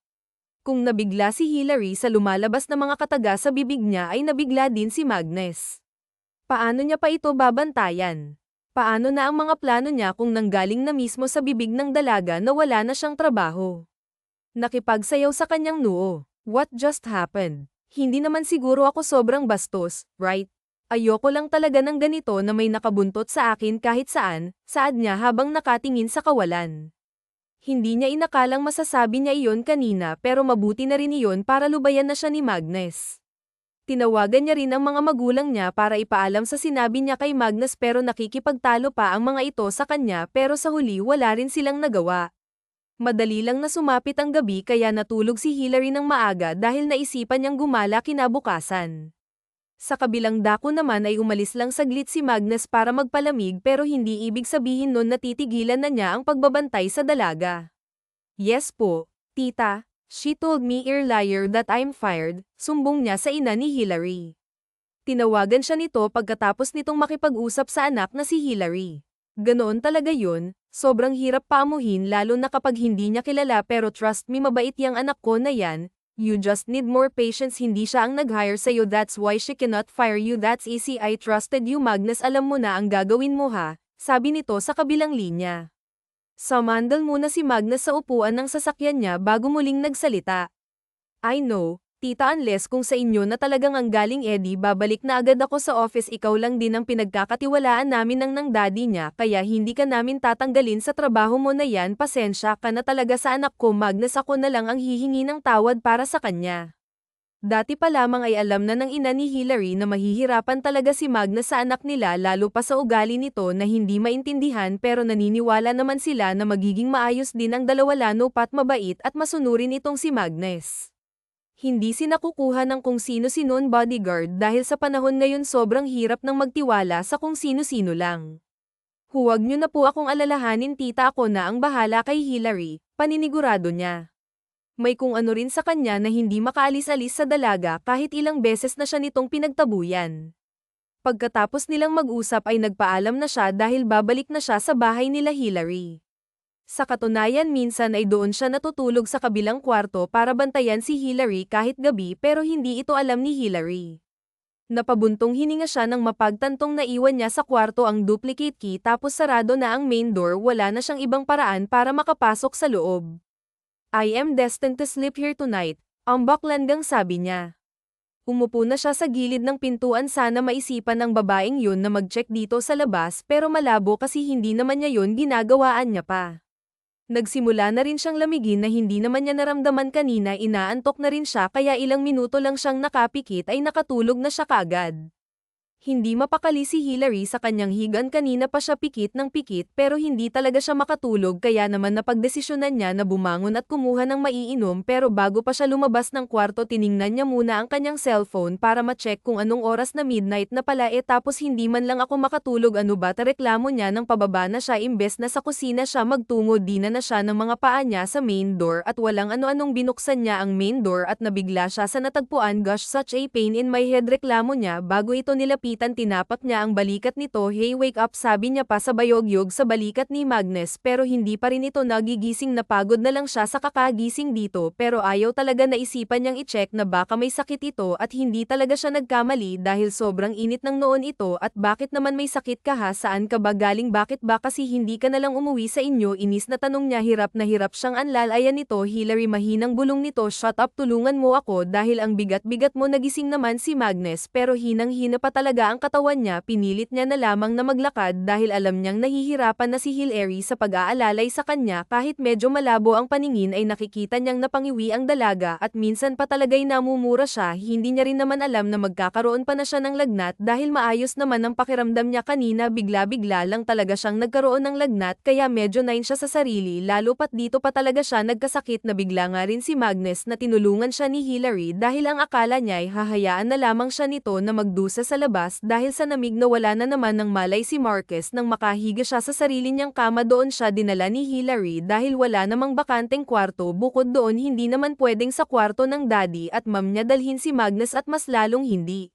Kung nabigla si Hillary sa lumalabas na mga kataga sa bibig niya ay nabigla din si Magnus. Paano niya pa ito babantayan? Paano na ang mga plano niya kung nanggaling na mismo sa bibig ng dalaga na wala na siyang trabaho? Nakipagsayaw sa kanyang noo. What just happened? Hindi naman siguro ako sobrang bastos, right? Ayoko lang talaga ng ganito na may nakabuntot sa akin kahit saan, saad niya habang nakatingin sa kawalan. Hindi niya inakalang masasabi niya iyon kanina pero mabuti na rin iyon para lubayan na siya ni Magnus. Tinawagan niya rin ang mga magulang niya para ipaalam sa sinabi niya kay Magnus pero nakikipagtalo pa ang mga ito sa kanya pero sa huli wala rin silang nagawa. Madali lang na sumapit ang gabi kaya natulog si Hillary ng maaga dahil naisipan niyang gumala kinabukasan. Sa kabilang dako naman ay umalis lang saglit si Magnus para magpalamig pero hindi ibig sabihin nun na titigilan na niya ang pagbabantay sa dalaga. Yes po, tita, she told me earlier that I'm fired, sumbong niya sa ina ni Hillary. Tinawagan siya nito pagkatapos nitong makipag-usap sa anak na si Hillary. Ganoon talaga yun, sobrang hirap paamuhin lalo na kapag hindi niya kilala pero trust me mabait yang anak ko na yan. You just need more patience, hindi siya ang nag-hire sa'yo, that's why she cannot fire you, that's easy, I trusted you Magnus, alam mo na ang gagawin mo ha, sabi nito sa kabilang linya. Sumandal muna si Magnus sa upuan ng sasakyan niya bago muling nagsalita. I know, tita, unless kung sa inyo na talagang ang galing Eddie babalik na agad ako sa office, ikaw lang din ang pinagkakatiwalaan namin ng daddy niya kaya hindi ka namin tatanggalin sa trabaho mo na yan, pasensya ka na talaga sa anak ko Magnus, ako na lang ang hihingi ng tawad para sa kanya. Dati pa lamang ay alam na ng ina ni Hillary na mahihirapan talaga si Magnus sa anak nila lalo pa sa ugali nito na hindi maintindihan pero naniniwala naman sila na magiging maayos din ang dalawa lalo pat mabait at masunurin itong si Magnus. Hindi sinakukuha ng kung sino-sinon bodyguard dahil sa panahon ngayon sobrang hirap ng magtiwala sa kung sino-sino lang. Huwag niyo na po akong alalahanin tita, ako na ang bahala kay Hillary, paninigurado niya. May kung ano rin sa kanya na hindi makaalis-alis sa dalaga kahit ilang beses na siya nitong pinagtabuyan. Pagkatapos nilang mag-usap ay nagpaalam na siya dahil babalik na siya sa bahay nila Hillary. Sa katunayan minsan ay doon siya natutulog sa kabilang kwarto para bantayan si Hillary kahit gabi pero hindi ito alam ni Hillary. Napabuntong hininga siya nang mapagtantong naiwan niya sa kwarto ang duplicate key tapos sarado na ang main door, wala na siyang ibang paraan para makapasok sa loob. I am destined to sleep here tonight, ang baklangang sabi niya. Umupo na siya sa gilid ng pintuan, sana maisipan ng babaeng yun na mag-check dito sa labas pero malabo kasi hindi naman niya yun ginagawaan niya pa. Nagsimula na rin siyang lamigin na hindi naman niya naramdaman kanina, inaantok na rin siya kaya ilang minuto lang siyang nakapikit ay nakatulog na siya kaagad. Hindi mapakali si Hillary sa kanyang higaan, kanina pa siya pikit ng pikit pero hindi talaga siya makatulog kaya naman napagdesisyonan niya na bumangon at kumuha ng maiinom pero bago pa siya lumabas ng kwarto tiningnan niya muna ang kanyang cellphone para ma-check kung anong oras na, midnight na pala tapos hindi man lang ako makatulog, ano ba reklamo niya nang pababa na siya imbes na sa kusina siya magtungo, dina na siya ng mga paa niya sa main door at walang ano-anong binuksan niya ang main door at nabigla siya sa natagpuan, gosh such a pain in my head, reklamo niya bago ito nilapit. Tinapak niya ang balikat nito, hey wake up, sabi niya pa sa bayogyog sa balikat ni Magnus pero hindi pa rin ito nagigising, napagod na lang siya sa kakagising dito pero ayaw talaga na isipan niyang i-check na baka may sakit ito at hindi talaga siya nagkamali dahil sobrang init ng noon ito at bakit naman may sakit ka ha, saan ka ba galing, bakit ba kasi hindi ka na lang umuwi sa inyo, inis na tanong niya, hirap na hirap siyang anlalayan nito. Hillary, mahinang bulong nito, shut up, tulungan mo ako dahil ang bigat-bigat mo. Nagising naman si Magnus pero hinang-hina pa talaga ang katawan niya, pinilit niya na lamang na maglakad dahil alam niyang nahihirapan na si Hillary sa pag-aalalay sa kanya, kahit medyo malabo ang paningin ay nakikita niyang napangiwi ang dalaga at minsan pa talaga'y namumura siya, hindi niya rin naman alam na magkakaroon pa na siya ng lagnat dahil maayos naman ang pakiramdam niya kanina, bigla-bigla lang talaga siyang nagkaroon ng lagnat kaya medyo nain siya sa sarili, lalo pat dito pa talaga siya nagkasakit. Nabigla nga rin si Magnus na tinulungan siya ni Hillary dahil ang akala niya ay hahayaan na lamang siya nito na magdusa sa labas dahil sa namig na wala na naman ng malay si Marcus. Nang makahiga siya sa sarili niyang kama, doon siya dinala ni Hillary dahil wala namang bakanteng kwarto, bukod doon hindi naman pwedeng sa kwarto ng daddy at mom niya dalhin si Magnus at mas lalong hindi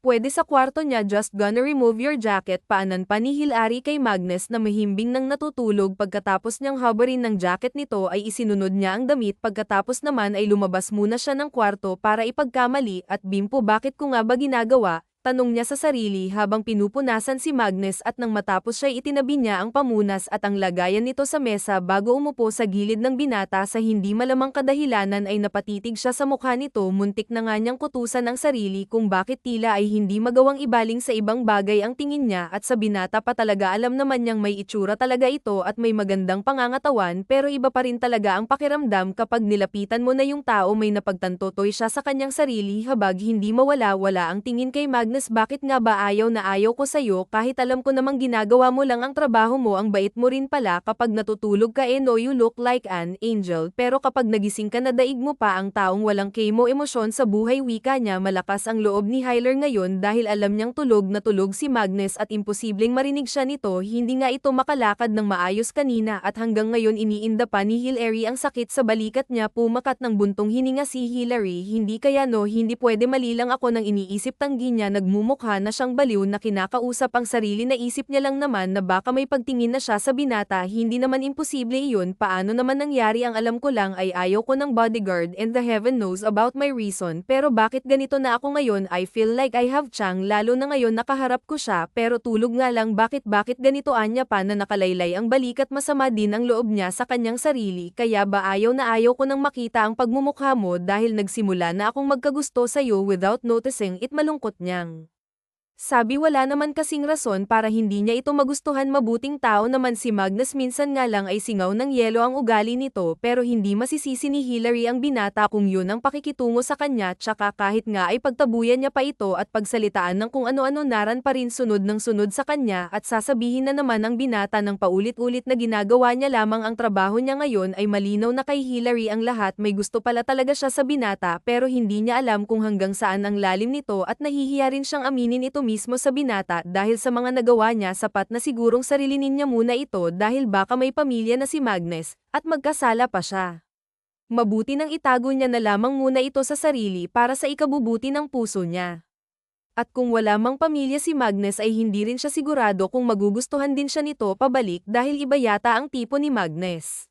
Pwede sa kwarto niya, just gonna remove your jacket, paanan pa ni Hilary kay Magnus na mahimbing nang natutulog. Pagkatapos niyang habarin ng jacket nito ay isinunod niya ang damit. Pagkatapos naman ay lumabas muna siya ng kwarto para ipagkamali. At Bimpo, bakit ko nga ba ginagawa? Tanong niya sa sarili habang pinupunasan si Magnus. At nang matapos siya itinabi niya ang pamunas at ang lagayan nito sa mesa bago umupo sa gilid ng binata. Sa hindi malamang kadahilanan ay napatitig siya sa mukha nito. Muntik na nga niyang kutusan ang sarili kung bakit tila ay hindi magawang ibaling sa ibang bagay ang tingin niya. At sa binata pa talaga, alam naman niyang may itsura talaga ito at may magandang pangangatawan, pero iba pa rin talaga ang pakiramdam kapag nilapitan mo na yung tao. May napagtantotoy siya sa kanyang sarili habang hindi mawala-wala ang tingin kay Magnus. Bakit nga ba ayaw na ayaw ko sa'yo kahit alam ko namang ginagawa mo lang ang trabaho mo? Ang bait mo rin pala kapag natutulog ka, no, you look like an angel, pero kapag nagising ka na daig mo pa ang taong walang kemo emosyon sa buhay. Wika niya. Malakas ang loob ni Hyler ngayon dahil alam niyang tulog na tulog si Magnus at imposibleng marinig siya nito. Hindi nga ito makalakad ng maayos kanina at hanggang ngayon iniinda pa ni Hilary ang sakit sa balikat niya. Pumakat ng buntong hininga si Hilary. Hindi kaya, no, hindi pwede, mali lang ako nang iniisip. Tanggi niya. Nagmumukha na siyang baliw na kinakausap ang sarili. Naisip niya lang naman na baka may pagtingin na siya sa binata. Hindi naman imposible iyon. Paano naman nangyari? Ang alam ko lang ay ayaw ko ng bodyguard and the heaven knows about my reason. Pero bakit ganito na ako ngayon? I feel like I have chang, lalo na ngayon nakaharap ko siya pero tulog nga lang. Bakit ganito? Anya pa na nakalaylay ang balikat. Masama din ang loob niya sa kanyang sarili. Kaya ba ayaw na ayaw ko nang makita ang pagmumukha mo dahil nagsimula na akong magkagusto sa'yo without noticing it? Malungkot niyang sabi. Wala naman kasing rason para hindi niya ito magustuhan. Mabuting tao naman si Magnus. Minsan nga lang ay singaw ng yelo ang ugali nito, pero hindi masisisi ni Hilary ang binata kung yun ang pakikitungo sa kanya. Tsaka kahit nga ay pagtabuyan niya pa ito at pagsalitaan ng kung ano-ano, naran pa rin sunod ng sunod sa kanya at sasabihin na naman ang binata ng paulit-ulit na ginagawa niya lamang ang trabaho niya. Ngayon ay malinaw na kay Hilary ang lahat. May gusto pala talaga siya sa binata pero hindi niya alam kung hanggang saan ang lalim nito at nahihiya rin siyang aminin ito mismo sa binata dahil sa mga nagawa niya. Sapat na sigurong sarilinin niya muna ito dahil baka may pamilya na si Magnus at magkasala pa siya. Mabuti nang itago niya na lamang muna ito sa sarili para sa ikabubuti ng puso niya. At kung wala mang pamilya si Magnus ay hindi rin siya sigurado kung magugustuhan din siya nito pabalik dahil iba yata ang tipo ni Magnus.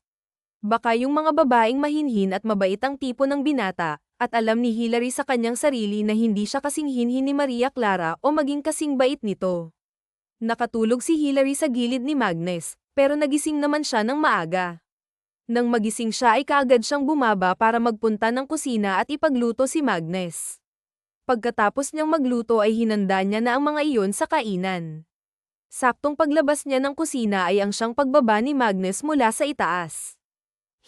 Baka yung mga babaeng mahinhin at mabait ang tipo ng binata. At alam ni Hilary sa kanyang sarili na hindi siya kasing hinhin ni Maria Clara o maging kasing bait nito. Nakatulog si Hilary sa gilid ni Magnus, pero nagising naman siya ng maaga. Nang magising siya ay kaagad siyang bumaba para magpunta ng kusina at ipagluto si Magnus. Pagkatapos niyang magluto ay hinanda niya na ang mga iyon sa kainan. Saktong paglabas niya ng kusina ay ang siyang pagbaba ni Magnus mula sa itaas.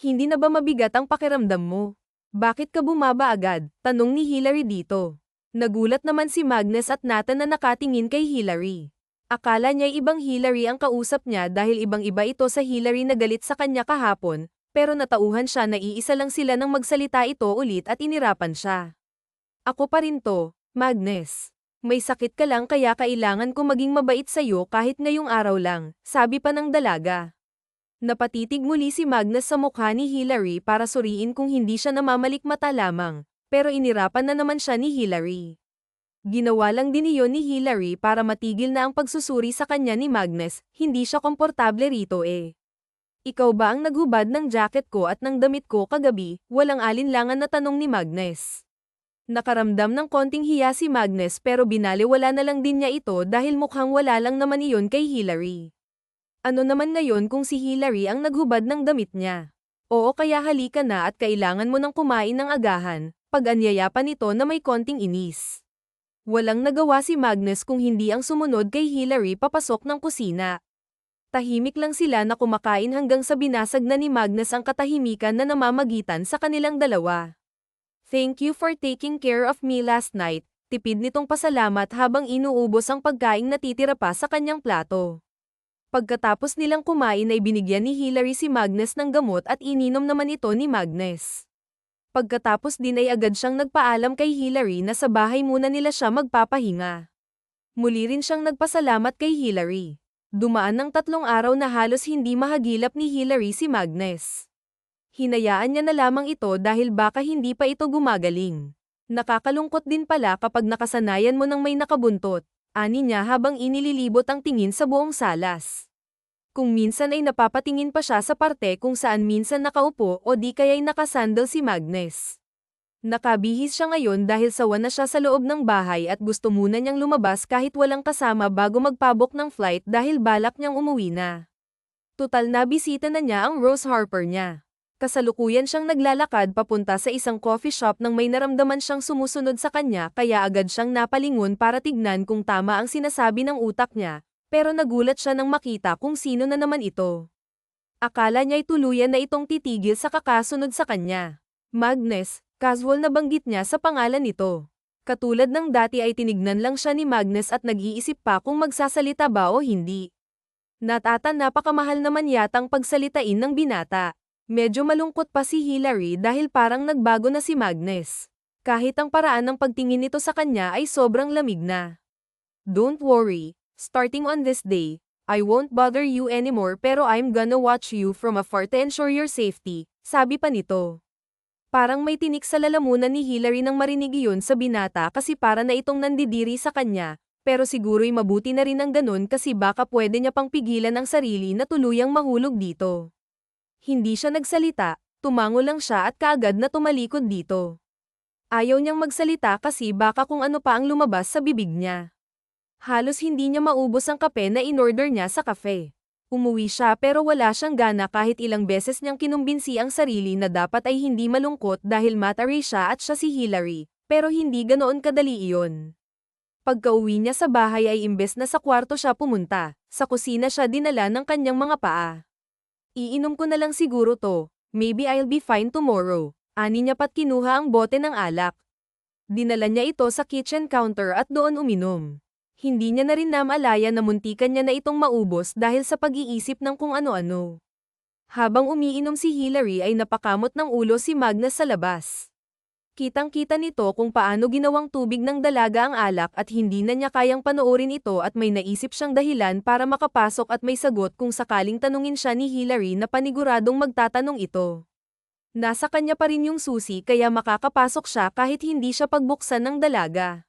Hindi na ba mabigat ang pakiramdam mo? Bakit ka bumaba agad? Tanong ni Hilary dito. Nagulat naman si Magnus at Nathan na nakatingin kay Hilary. Akala niya ibang Hilary ang kausap niya dahil ibang-iba ito sa Hilary na galit sa kanya kahapon, pero natauhan siya na iisa lang sila nang magsalita ito ulit at inirapan siya. Ako pa rin to, Magnus. May sakit ka lang kaya kailangan ko maging mabait sa'yo kahit ngayong araw lang, sabi pa ng dalaga. Napatitig muli si Magnus sa mukha ni Hilary para suriin kung hindi siya namamalikmata lamang, pero inirapan na naman siya ni Hilary. Ginawa lang din iyon ni Hilary para matigil na ang pagsusuri sa kanya ni Magnus. Hindi siya komportable rito eh. Ikaw ba ang naghubad ng jacket ko at ng damit ko kagabi? Walang alinlangan na tanong ni Magnus. Nakaramdam ng konting hiya si Magnus pero binaliwala na lang din niya ito dahil mukhang wala lang naman iyon kay Hilary. Ano naman ngayon kung si Hilary ang naghubad ng damit niya? Oo, kaya halika na at kailangan mo nang kumain ng agahan, pag-anyaya pa nito na may konting inis. Walang nagawa si Magnus kung hindi ang sumunod kay Hilary papasok ng kusina. Tahimik lang sila na kumakain hanggang sa binasag na ni Magnus ang katahimikan na namamagitan sa kanilang dalawa. Thank you for taking care of me last night, tipid nitong pasalamat habang inuubos ang pagkaing natitira pa sa kanyang plato. Pagkatapos nilang kumain ay binigyan ni Hilary si Magnus ng gamot at ininom naman ito ni Magnus. Pagkatapos din ay agad siyang nagpaalam kay Hilary na sa bahay muna nila siya magpapahinga. Muli rin siyang nagpasalamat kay Hilary. Dumaan ng 3 araw na halos hindi mahagilap ni Hilary si Magnus. Hinayaan niya na lamang ito dahil baka hindi pa ito gumagaling. Nakakalungkot din pala kapag nakasanayan mo ng may nakabuntot, ani niya habang inililibot ang tingin sa buong salas. Kung minsan ay napapatingin pa siya sa parte kung saan minsan nakaupo o di kaya'y nakasandal si Magnus. Nakabihis siya ngayon dahil sawa na siya sa loob ng bahay at gusto muna niyang lumabas kahit walang kasama bago magpabok ng flight dahil balak niyang umuwi na. Tutal na bisita na niya ang Rose Harper niya. Kasalukuyan siyang naglalakad papunta sa isang coffee shop nang may naramdaman siyang sumusunod sa kanya kaya agad siyang napalingon para tignan kung tama ang sinasabi ng utak niya, pero nagulat siya nang makita kung sino na naman ito. Akala niya'y tuluyan na itong titigil sa kakasunod sa kanya. Magnus, casual na banggit niya sa pangalan nito. Katulad ng dati ay tinignan lang siya ni Magnus at nag-iisip pa kung magsasalita ba o hindi. Napakamahal naman yatang pagsalitain ng binata. Medyo malungkot pa si Hillary dahil parang nagbago na si Magnus. Kahit ang paraan ng pagtingin nito sa kanya ay sobrang lamig na. Don't worry, starting on this day, I won't bother you anymore pero I'm gonna watch you from afar to ensure your safety, sabi pa nito. Parang may tinik sa lalamunan ni Hillary nang marinig iyon sa binata kasi para na itong nandidiri sa kanya, pero siguro'y mabuti na rin ang ganun kasi baka pwede niya pang pigilan ang sarili na tuluyang mahulog dito. Hindi siya nagsalita, tumango lang siya at kaagad na tumalikod dito. Ayaw niyang magsalita kasi baka kung ano pa ang lumabas sa bibig niya. Halos hindi niya maubos ang kape na inorder niya sa cafe. Umuwi siya pero wala siyang gana kahit ilang beses niyang kinumbinsi ang sarili na dapat ay hindi malungkot dahil matari siya at siya si Hillary, pero hindi ganoon kadali iyon. Pagka-uwi niya sa bahay ay imbes na sa kwarto siya pumunta, sa kusina siya dinala ng kanyang mga paa. Iinom ko na lang siguro to, maybe I'll be fine tomorrow, ani niya pat kinuha ang bote ng alak. Dinala niya ito sa kitchen counter at doon uminom. Hindi niya na rin namalaya na muntikan niya na itong maubos dahil sa pag-iisip ng kung ano-ano. Habang umiinom si Hillary ay napakamot ng ulo si Magnus sa labas. Kitang-kita nito kung paano ginawang tubig ng dalaga ang alak at hindi na niya kayang panoorin ito at may naisip siyang dahilan para makapasok at may sagot kung sakaling tanungin siya ni Hillary na paniguradong magtatanong ito. Nasa kanya pa rin yung susi kaya makakapasok siya kahit hindi siya pagbuksan ng dalaga.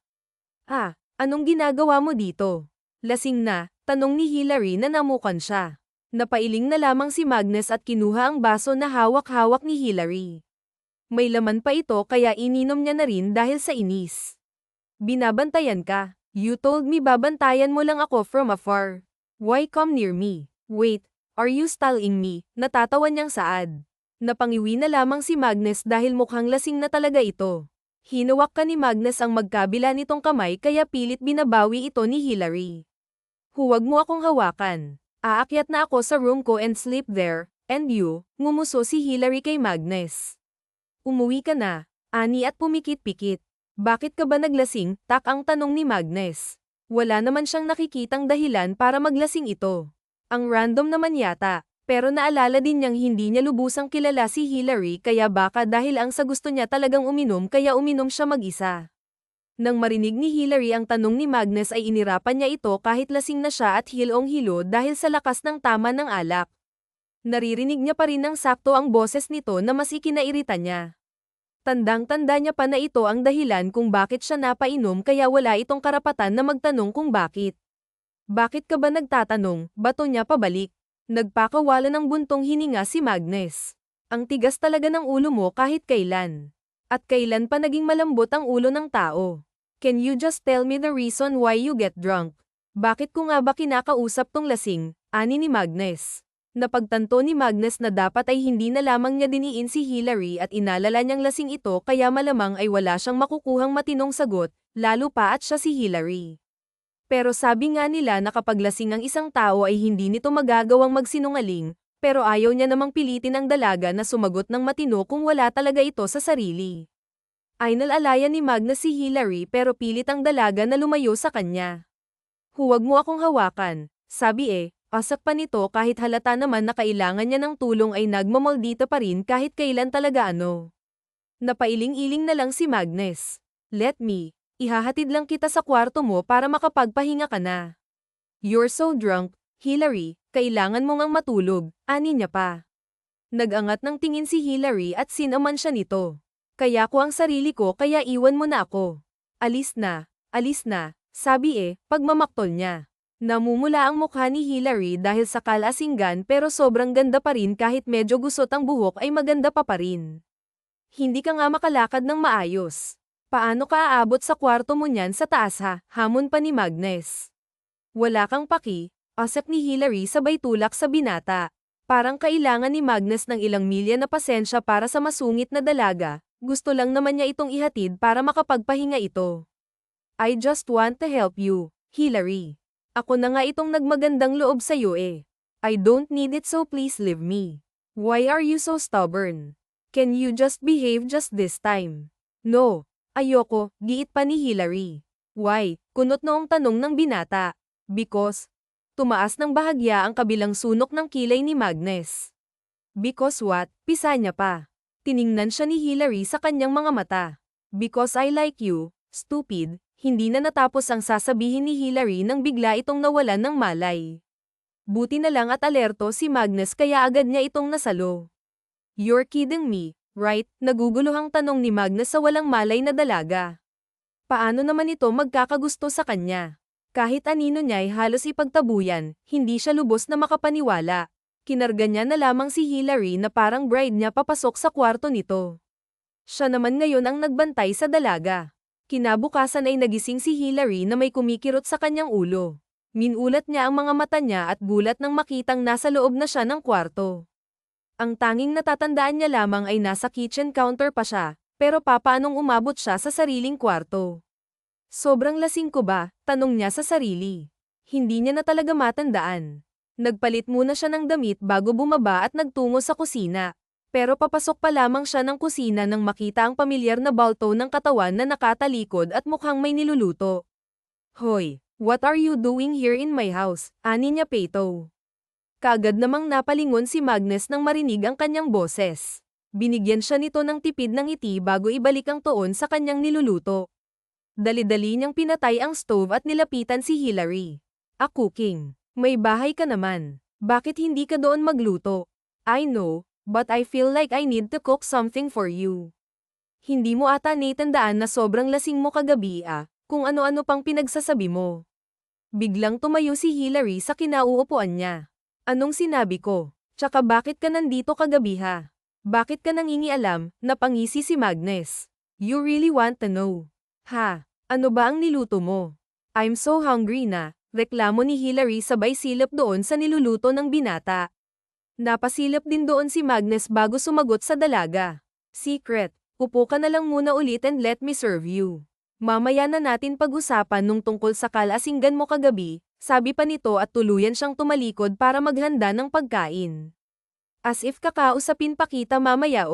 Ah, anong ginagawa mo dito? Lasing na, tanong ni Hillary na namukan siya. Napailing na lamang si Magnus at kinuha ang baso na hawak-hawak ni Hillary. May laman pa ito kaya ininom niya na rin dahil sa inis. Binabantayan ka. You told me babantayan mo lang ako from afar. Why come near me? Wait, are you stalking me? Natatawa niyang saad. Napangiwi na lamang si Magnus dahil mukhang lasing na talaga ito. Hinawak ka ni Magnus ang magkabila nitong kamay kaya pilit binabawi ito ni Hillary. Huwag mo akong hawakan. Aakyat na ako sa room ko and sleep there, and you, ngumuso si Hillary kay Magnus. Umuwi ka na, ani at pumikit-pikit. Bakit ka ba naglasing? Tak ang tanong ni Magnus. Wala naman siyang nakikitang dahilan para maglasing ito. Ang random naman yata, pero naalala din niyang hindi niya lubusang kilala si Hillary kaya baka dahil ang sa gusto niya talagang uminom kaya uminom siya mag-isa. Nang marinig ni Hillary ang tanong ni Magnus ay inirapan niya ito kahit lasing na siya at hilong-hilo dahil sa lakas ng tama ng alak. Naririnig niya pa rin ng sakto ang boses nito na mas ikinairita niya. Tandang-tanda niya pa na ito ang dahilan kung bakit siya napainom kaya wala itong karapatan na magtanong kung bakit. Bakit ka ba nagtatanong? Bato niya pabalik. Nagpakawala ng buntong hininga si Magnus. Ang tigas talaga ng ulo mo kahit kailan. At kailan pa naging malambot ang ulo ng tao? Can you just tell me the reason why you get drunk? Bakit ko nga ba kinakausap tong lasing? Ani ni Magnus. Napagtanto ni Magnus na dapat ay hindi na lamang niya diniin si Hillary at inalala niyang lasing ito kaya malamang ay wala siyang makukuhang matinong sagot, lalo pa at siya si Hillary. Pero sabi nga nila na kapag lasing ang isang tao ay hindi nito magagawang magsinungaling, pero ayaw niya namang pilitin ang dalaga na sumagot ng matino kung wala talaga ito sa sarili. Ay nalalaya ni Magnus si Hillary pero pilit ang dalaga na lumayo sa kanya. Huwag mo akong hawakan, sabi asak pa nito kahit halata naman na kailangan niya ng tulong ay nagmamoldita pa rin kahit kailan talaga ano. Napailing-iling na lang si Magnus. Let me, ihahatid lang kita sa kwarto mo para makapagpahinga ka na. You're so drunk, Hillary, kailangan mo ngang matulog, ani niya pa. Nag-angat ng tingin si Hillary at sinaman siya nito. Kaya ko ang sarili ko kaya iwan mo na ako. Alis na, sabi pagmamaktol niya. Namumula ang mukha ni Hillary dahil sa kalasinggan pero sobrang ganda pa rin kahit medyo gusot ang buhok ay maganda pa rin. Hindi ka nga makalakad ng maayos. Paano ka aabot sa kwarto mo niyan sa taas ha? Hamon pa ni Magnus. Wala kang paki, asap ni Hillary sabay tulak sa binata. Parang kailangan ni Magnus ng ilang milya na pasensya para sa masungit na dalaga, gusto lang naman niya itong ihatid para makapagpahinga ito. I just want to help you, Hillary. Ako na nga itong nagmagandang loob sa'yo I don't need it so please leave me. Why are you so stubborn? Can you just behave just this time? No, ayoko, giit pa ni Hillary. Why? Kunot noong tanong ng binata. Because, tumaas ng bahagya ang kabilang sunok ng kilay ni Magnus. Because what? Pisa niya pa. Tiningnan siya ni Hillary sa kanyang mga mata. Because I like you, stupid. Hindi na natapos ang sasabihin ni Hillary nang bigla itong nawalan ng malay. Buti na lang at alerto si Magnus kaya agad niya itong nasalo. You're kidding me, right? Naguguluhang tanong ni Magnus sa walang malay na dalaga. Paano naman ito magkakagusto sa kanya? Kahit anino niya ay halos ipagtabuyan, hindi siya lubos na makapaniwala. Kinarga niya na lamang si Hillary na parang bride niya papasok sa kwarto nito. Siya naman ngayon ang nagbantay sa dalaga. Kinabukasan ay nagising si Hillary na may kumikirot sa kanyang ulo. Minulat niya ang mga mata niya at gulat nang makitang nasa loob na siya ng kwarto. Ang tanging natatandaan niya lamang ay nasa kitchen counter pa siya, pero papaanong umabot siya sa sariling kwarto? Sobrang lasing ko ba? Tanong niya sa sarili. Hindi niya na talaga matandaan. Nagpalit muna siya ng damit bago bumaba at nagtungo sa kusina. Pero papasok pa lamang siya ng kusina nang makita ang pamilyar na balto ng katawan na nakatalikod at mukhang may niluluto. Hoy, what are you doing here in my house? Ani niya Peto. Kaagad namang napalingon si Magnus nang marinig ang kanyang boses. Binigyan siya nito ng tipid ng ngiti bago ibalik ang tuon sa kanyang niluluto. Dali-dali niyang pinatay ang stove at nilapitan si Hillary. Cooking. May bahay ka naman. Bakit hindi ka doon magluto? I know. But I feel like I need to cook something for you. Hindi mo ata natandaan na sobrang lasing mo kagabi kung ano-ano pang pinagsasabi mo. Biglang tumayo si Hillary sa kinauupuan niya. Anong sinabi ko? Tsaka bakit ka nandito kagabi ha? Bakit ka nangingialam? Napangisi si Magnus. You really want to know? Ha? Ano ba ang niluto mo? I'm so hungry na, reklamo ni Hillary sabay silip doon sa niluluto ng binata. Napasilip din doon si Magnus bago sumagot sa dalaga. Secret, upo ka na lang muna ulit and let me serve you. Mamaya na natin pag-usapan nung tungkol sa kalasinggan mo kagabi, sabi pa nito at tuluyan siyang tumalikod para maghanda ng pagkain. As if kakausapin pa kita mamaya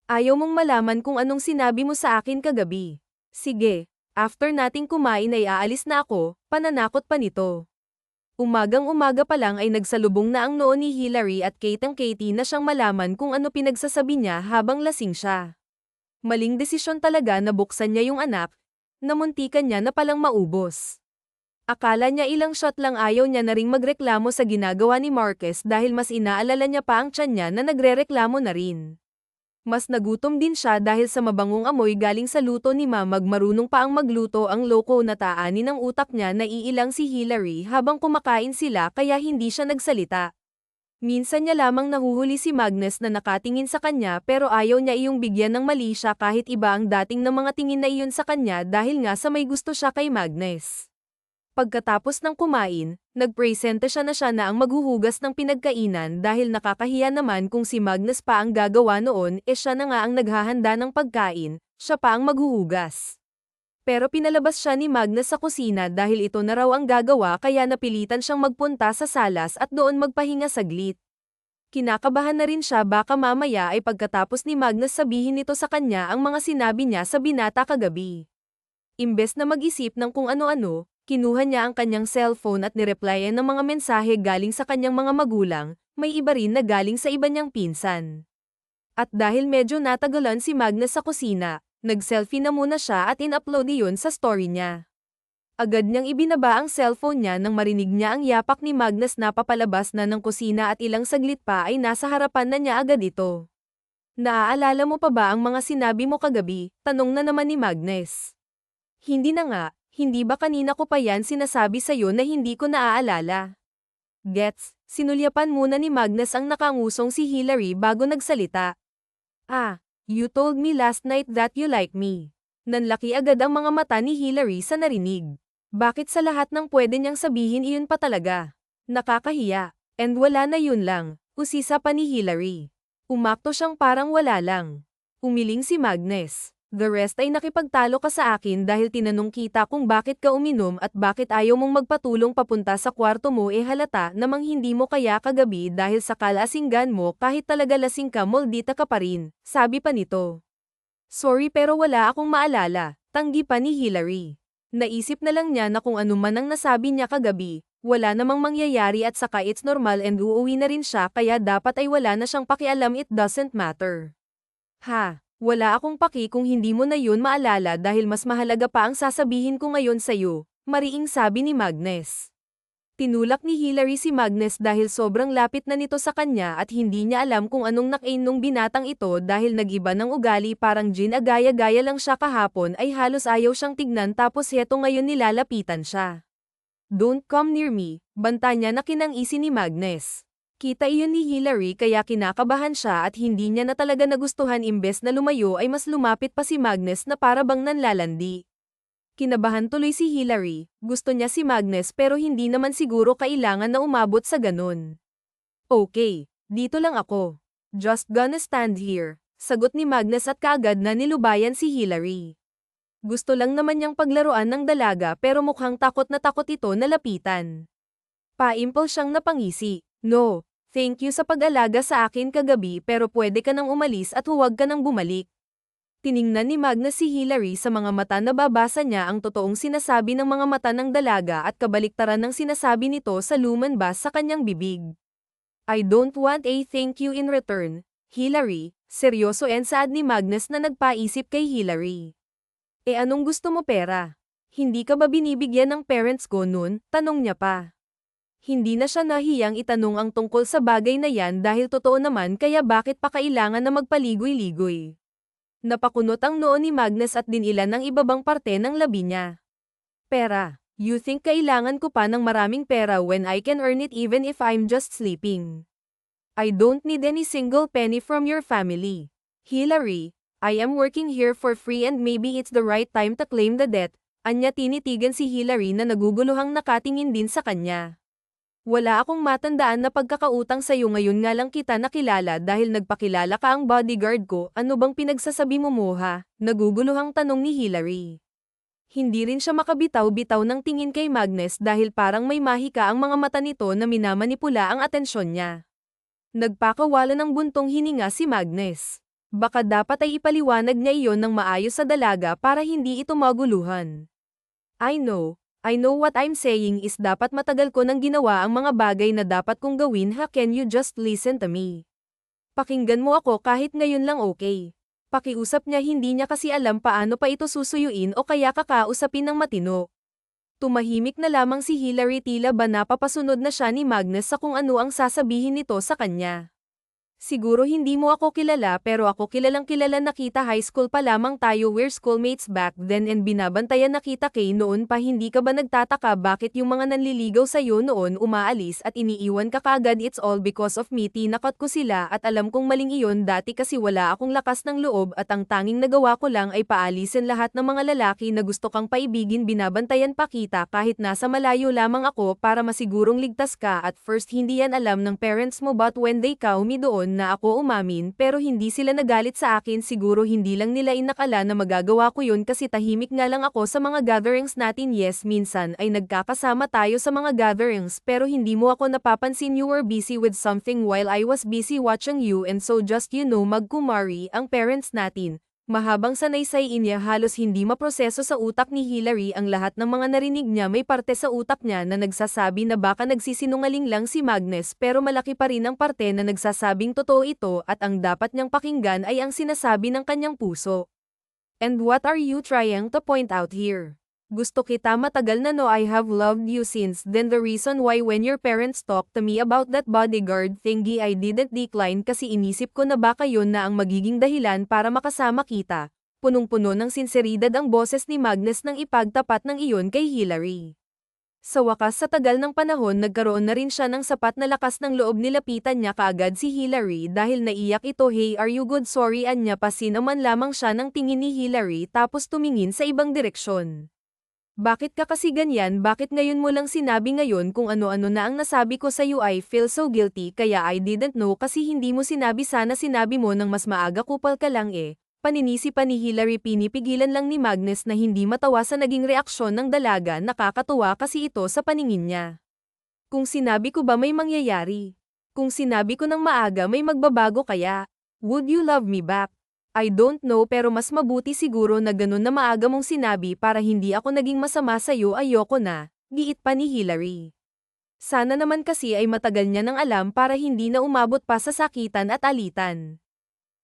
Ayaw mong malaman kung anong sinabi mo sa akin kagabi. Sige, after nating kumain ay aalis na ako, pananakot pa nito. Umagang-umaga pa lang ay nagsalubong na ang noo ni Hillary at Katie na siyang malaman kung ano pinagsasabi niya habang lasing siya. Maling desisyon talaga na buksan niya yung anak, namuntikan niya na palang maubos. Akala niya ilang shot lang ayaw niya na ring magreklamo sa ginagawa ni Marquez dahil mas inaalala niya pa ang tiyan niya na nagrereklamo na rin. Mas nagutom din siya dahil sa mabangong amoy galing sa luto ni Mamag marunong pa ang magluto ang loko na taani ng utak niya na iilang si Hillary habang kumakain sila kaya hindi siya nagsalita. Minsan niya lamang nahuhuli si Magnus na nakatingin sa kanya pero ayaw niya iyong bigyan ng mali siya kahit iba ang dating ng mga tingin na iyon sa kanya dahil nga sa may gusto siya kay Magnus. Pagkatapos ng kumain, nagpresente siya na ang maghuhugas ng pinagkainan dahil nakakahiya naman kung si Magnus pa ang gagawa noon siya na nga ang naghahanda ng pagkain, siya pa ang maghuhugas. Pero pinalabas siya ni Magnus sa kusina dahil ito na raw ang gagawa kaya napilitan siyang magpunta sa salas at doon magpahinga saglit. Kinakabahan na rin siya baka mamaya ay pagkatapos ni Magnus sabihin nito sa kanya ang mga sinabi niya sa binata kagabi. Imbes na mag-isip ng kung ano-ano, kinuha niya ang kanyang cellphone at nireplyan ng mga mensahe galing sa kanyang mga magulang, may iba rin na galing sa iba niyang pinsan. At dahil medyo natagalan si Magnus sa kusina, nag-selfie na muna siya at in-upload iyon sa story niya. Agad niyang ibinaba ang cellphone niya nang marinig niya ang yapak ni Magnus na papalabas na ng kusina at ilang saglit pa ay nasa harapan na niya agad ito. Naaalala mo pa ba ang mga sinabi mo kagabi? Tanong na naman ni Magnus. Hindi na nga, hindi ba kanina ko pa yan sinasabi sa'yo na hindi ko naaalala? Gets, sinulyapan muna ni Magnus ang nakangusong si Hillary bago nagsalita. Ah, you told me last night that you like me. Nanlaki agad ang mga mata ni Hillary sa narinig. Bakit sa lahat ng pwede niyang sabihin iyon pa talaga? Nakakahiya. And wala na yun lang, usisa pa ni Hillary. Umakto siyang parang wala lang. Umiling si Magnus. The rest ay nakipagtalo ka sa akin dahil tinanong kita kung bakit ka uminom at bakit ayaw mong magpatulong papunta sa kwarto mo halata namang hindi mo kaya kagabi dahil sa kalasinggan mo kahit talaga lasing ka moldita ka pa rin, sabi pa nito. Sorry pero wala akong maalala, tanggi pa ni Hillary. Naisip na lang niya na kung ano man ang nasabi niya kagabi, wala namang mangyayari at saka it's normal and uuwi na rin siya kaya dapat ay wala na siyang pakialam it doesn't matter. Ha, wala akong paki kung hindi mo na yun maalala dahil mas mahalaga pa ang sasabihin ko ngayon sa'yo, mariing sabi ni Magnus. Tinulak ni Hillary si Magnus dahil sobrang lapit na nito sa kanya at hindi niya alam kung anong nakain nung binatang ito dahil nag-iba ng ugali parang Jin agaya-gaya lang siya kahapon ay halos ayaw siyang tignan tapos heto ngayon nilalapitan siya. Don't come near me, banta niya na kinangisi ni Magnus. Kita iyon ni Hillary kaya kinakabahan siya at hindi niya na talaga nagustuhan imbes na lumayo ay mas lumapit pa si Magnus na para bang nanlalandi. Kinabahan tuloy si Hillary, gusto niya si Magnus pero hindi naman siguro kailangan na umabot sa ganun. Okay, dito lang ako. Just gonna stand here, sagot ni Magnus at kaagad na nilubayan si Hillary. Gusto lang naman niyang paglaruan ng dalaga pero mukhang takot na takot ito na lapitan. Paimpol siyang napangisi, no, thank you sa pag-alaga sa akin kagabi pero pwede ka nang umalis at huwag ka nang bumalik. Tiningnan ni Magnus si Hillary sa mga mata na babasa niya ang totoong sinasabi ng mga mata ng dalaga at kabaliktaran ng sinasabi nito sa lumanbas sa kanyang bibig. I don't want a thank you in return, Hillary, seryoso and sad ni Magnus na nagpaisip kay Hillary. Anong gusto mo pera? Hindi ka ba binibigyan ng parents ko nun? Tanong niya pa. Hindi na siya nahiyang itanong ang tungkol sa bagay na yan dahil totoo naman kaya bakit pa kailangan na magpaligoy-ligoy. Napakunot ang noo ni Magnus at dinilan ng ibabang parte ng labi niya. Pera. You think kailangan ko pa ng maraming pera when I can earn it even if I'm just sleeping? I don't need any single penny from your family. Hillary, I am working here for free and maybe it's the right time to claim the debt. Anya tinitigan si Hillary na naguguluhang nakatingin din sa kanya. Wala akong matandaan na pagkakautang sa'yo ngayon nga lang kita nakilala dahil nagpakilala ka ang bodyguard ko, ano bang pinagsasabi mo moha? Naguguluhang tanong ni Hillary. Hindi rin siya makabitaw-bitaw ng tingin kay Magnus dahil parang may mahika ang mga mata nito na minamanipula ang atensyon niya. Nagpakawala ng buntong hininga si Magnus. Baka dapat ay ipaliwanag niya iyon ng maayos sa dalaga para hindi ito maguluhan. I know what I'm saying is dapat matagal ko nang ginawa ang mga bagay na dapat kong gawin can you just listen to me? Pakinggan mo ako kahit ngayon lang okay. Pakiusap niya hindi niya kasi alam paano pa ito susuyuin o kaya kakausapin ng matino. Tumahimik na lamang si Hillary tila ba napapasunod na siya ni Magnus sa kung ano ang sasabihin nito sa kanya. Siguro hindi mo ako kilala pero ako kilalang kilala na kita high school pa lamang tayo we're schoolmates back then and binabantayan na kita kay noon pa hindi ka ba nagtataka bakit yung mga nanliligaw sa'yo noon umaalis at iniiwan ka kagad it's all because of me tinakot ko sila at alam kong maling iyon dati kasi wala akong lakas ng loob at ang tanging nagawa ko lang ay paalisin lahat ng mga lalaki na gusto kang paibigin binabantayan pa kita kahit nasa malayo lamang ako para masigurong ligtas ka at first hindi yan alam ng parents mo but when they call me doon na ako umamin pero hindi sila nagalit sa akin siguro hindi lang nila inakala na magagawa ko yun kasi tahimik nga lang ako sa mga gatherings natin yes minsan ay nagkakasama tayo sa mga gatherings pero hindi mo ako napapansin you were busy with something while I was busy watching you and so just magkumari ang parents natin. Mahabang sanaysay niya halos hindi maproseso sa utak ni Hillary ang lahat ng mga narinig niya may parte sa utak niya na nagsasabi na baka nagsisinungaling lang si Magnus pero malaki pa rin ang parte na nagsasabing totoo ito at ang dapat niyang pakinggan ay ang sinasabi ng kanyang puso. And what are you trying to point out here? Gusto kita matagal na no, I have loved you since then. The reason why when your parents talked to me about that bodyguard thingy I didn't decline kasi inisip ko na baka yun na ang magiging dahilan para makasama kita. Punong-puno ng sinseridad ang boses ni Magnus nang ipagtapat ng iyon kay Hillary. Sa wakas sa tagal ng panahon nagkaroon na rin siya ng sapat na lakas ng loob, nilapitan niya kaagad si Hillary dahil naiyak ito. Hey, are you good? Sorry, anya, pasin naman lamang siya ng tingin ni Hillary tapos tumingin sa ibang direksyon. Bakit ka kasi ganyan? Bakit ngayon mo lang sinabi ngayon kung ano-ano na ang nasabi ko sa iyo? I feel so guilty kaya I didn't know kasi hindi mo sinabi, sana sinabi mo nang mas maaga, kupal ka lang eh. Paninisi pa ni Hillary. Pinipigilan lang ni Magnus na hindi matawa sa naging reaksyon ng dalaga, nakakatuwa kasi ito sa paningin niya. Kung sinabi ko ba may mangyayari? Kung sinabi ko ng maaga may magbabago kaya? Would you love me back? I don't know, pero mas mabuti siguro na ganun na maaga mong sinabi para hindi ako naging masama sa'yo. Ayoko na, giit pa ni Hillary. Sana naman kasi ay matagal niya nang alam para hindi na umabot pa sa sakitan at alitan.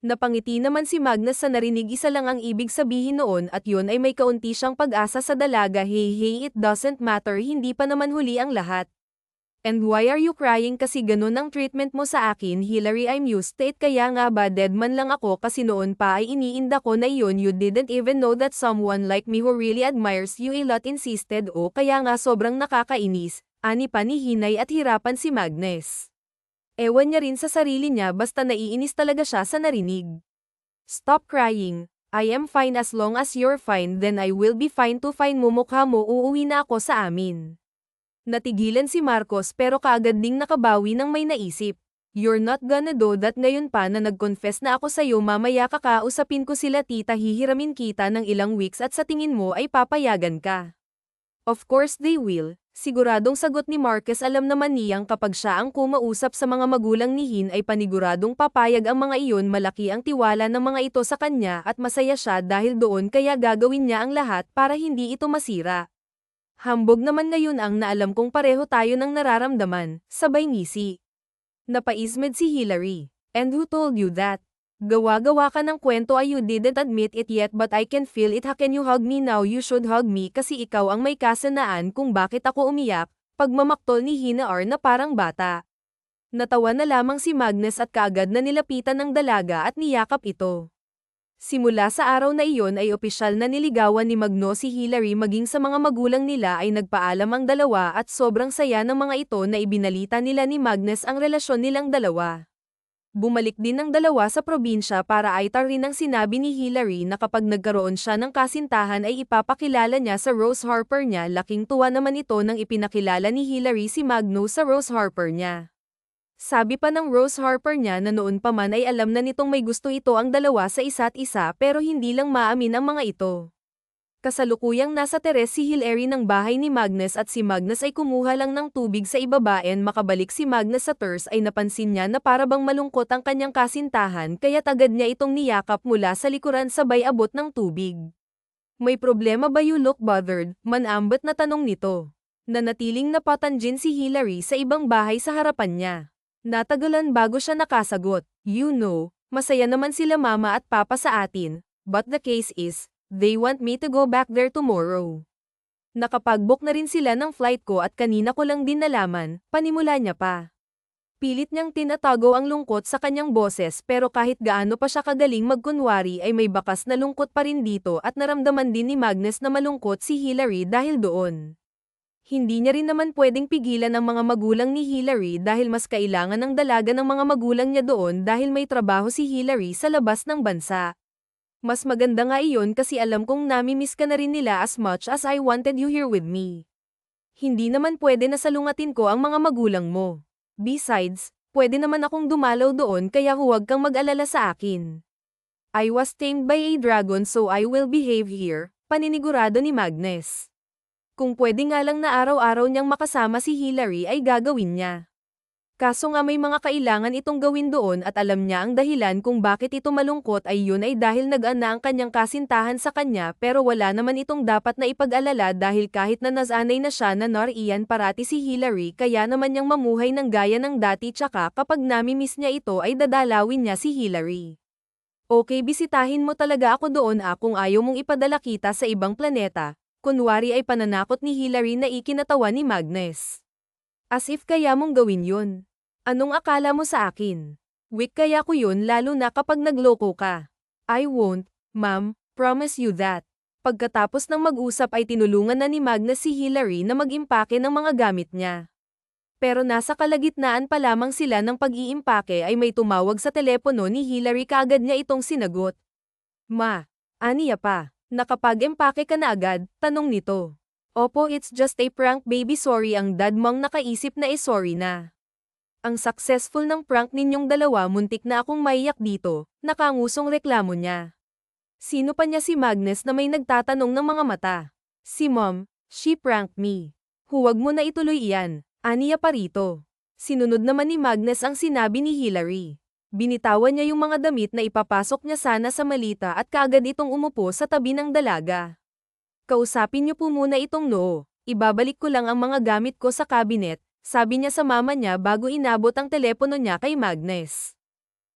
Napangiti naman si Magnus sa narinig, isa lang ang ibig sabihin noon at yun ay may kaunti siyang pag-asa sa dalaga. Hey, it doesn't matter, hindi pa naman huli ang lahat. And why are you crying? Kasi ganun ang treatment mo sa akin, Hillary. I'm used to it. Kaya nga ba dead man lang ako kasi noon pa ay iniinda ko na iyon. You didn't even know that someone like me who really admires you a lot insisted. O kaya nga sobrang nakakainis, ani pa ni Hinay at hirapan si Magnus. Ewan niya rin sa sarili niya, basta naiinis talaga siya sa narinig. Stop crying. I am fine as long as you're fine, then I will be fine to. Fine mo, mukha mo, uuwi na ako sa amin. Natigilan si Marcos pero kaagad ding nakabawi ng may naisip. You're not gonna do that ngayon pa na nag-confess na ako sa'yo. Mamaya kakausapin ko sila tita, hihiramin kita ng ilang weeks at sa tingin mo ay papayagan ka. Of course they will. Siguradong sagot ni Marcos. Alam naman niyang kapag siya ang kumausap sa mga magulang ni Hin ay paniguradong papayag ang mga iyon. Malaki ang tiwala ng mga ito sa kanya at masaya siya dahil doon, kaya gagawin niya ang lahat para hindi ito masira. Hambog naman ngayon ang naalam kong pareho tayo ng nararamdaman, sabay ngisi. Napaismed si Hillary. And who told you that? Gawa-gawa ka ng kwento. You didn't admit it yet but I can feel it. How can you hug me now? You should hug me kasi ikaw ang may kasanaan kung bakit ako umiyak. Pagmamaktol ni Hina na parang bata. Natawa na lamang si Magnus at kaagad na nilapitan ng dalaga at niyakap ito. Simula sa araw na iyon ay opisyal na niligawan ni Magnus si Hillary, maging sa mga magulang nila ay nagpaalam ang dalawa at sobrang saya ng mga ito na ibinalita nila ni Magnus ang relasyon nilang dalawa. Bumalik din ang dalawa sa probinsya para aitar rin ang sinabi ni Hillary na kapag nagkaroon siya ng kasintahan ay ipapakilala niya sa Rose Harper niya. Laking tuwa naman ito nang ipinakilala ni Hillary si Magnus sa Rose Harper niya. Sabi pa ng Rose Harper niya na noon pa man ay alam na nitong may gusto ito ang dalawa sa isa't isa pero hindi lang maamin ang mga ito. Kasalukuyang nasa teres si Hillary ng bahay ni Magnus at si Magnus ay kumuha lang ng tubig sa ibabaen. Makabalik si Magnus sa teres ay napansin niya na parabang malungkot ang kanyang kasintahan kaya agad niya itong niyakap mula sa likuran sabay abot ng tubig. May problema ba? You look bothered, manambot na tanong nito. Nanatiling napatanjin si Hillary sa ibang bahay sa harapan niya. Natagalan bago siya nakasagot. You know, masaya naman sila mama at papa sa atin, but the case is, they want me to go back there tomorrow. Nakapag-book na rin sila ng flight ko at kanina ko lang din nalaman, panimula niya pa. Pilit niyang tinatago ang lungkot sa kanyang boses pero kahit gaano pa siya kagaling magkunwari ay may bakas na lungkot pa rin dito at naramdaman din ni Magnus na malungkot si Hillary dahil doon. Hindi niya rin naman pwedeng pigilan ang mga magulang ni Hillary dahil mas kailangan ng dalaga ng mga magulang niya doon dahil may trabaho si Hillary sa labas ng bansa. Mas maganda nga iyon kasi alam kong nami-miss ka na rin nila as much as I wanted you here with me. Hindi naman pwede na salungatin ko ang mga magulang mo. Besides, pwede naman akong dumalaw doon kaya huwag kang mag-alala sa akin. I was tamed by a dragon so I will behave here, paninigurado ni Magnus. Kung pwede nga lang na araw-araw niyang makasama si Hillary ay gagawin niya. Kaso nga may mga kailangan itong gawin doon at alam niya ang dahilan kung bakit ito malungkot ay yun ay dahil nag-an na ang kanyang kasintahan sa kanya pero wala naman itong dapat na ipag-alala dahil kahit na nasanay na siya na nariyan parati si Hillary kaya naman niyang mamuhay ng gaya ng dati tsaka kapag nami-miss niya ito ay dadalawin niya si Hillary. Okay, bisitahin mo talaga ako doon kung ayaw mong ipadala kita sa ibang planeta. Kunwari ay pananakot ni Hillary na ikinatawa ni Magnus. As if kaya mong gawin yun. Anong akala mo sa akin? Weak kaya ko yun lalo na kapag nagloko ka. I won't, ma'am, promise you that. Pagkatapos ng mag-usap ay tinulungan na ni Magnus si Hillary na mag-impake ng mga gamit niya. Pero nasa kalagitnaan pa lamang sila ng pag-iimpake ay may tumawag sa telepono ni Hillary kaagad niya itong sinagot. Ma, aniya pa, nakapag-empake ka na agad, tanong nito. Opo, it's just a prank baby, sorry, ang dad mong nakaisip na sorry na. Ang successful ng prank ninyong dalawa, muntik na akong maiyak dito, nakangusong reklamo niya. Sino pa niya si Magnus na may nagtatanong ng mga mata? Si Mom, she pranked me. Huwag mo na ituloy iyan, aniya pa rito. Sinunod naman ni Magnus ang sinabi ni Hillary. Binitawan niya yung mga damit na ipapasok niya sana sa malita at kaagad itong umupo sa tabi ng dalaga. Kausapin niyo po muna itong Noo, ibabalik ko lang ang mga gamit ko sa cabinet, sabi niya sa mama niya bago inabot ang telepono niya kay Magnus.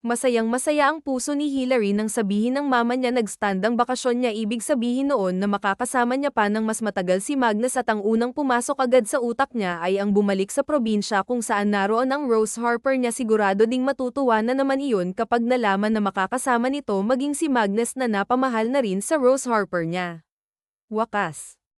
Masayang-masaya ang puso ni Hillary nang sabihin ng mama niya nagstand ang bakasyon niya, ibig sabihin noon na makakasama niya pa ng mas matagal si Magnus, at ang unang pumasok agad sa utak niya ay ang bumalik sa probinsya kung saan naroon ang Rose Harper niya. Sigurado ding matutuwa na naman iyon kapag nalaman na makakasama nito maging si Magnus na napamahal na rin sa Rose Harper niya. Wakas.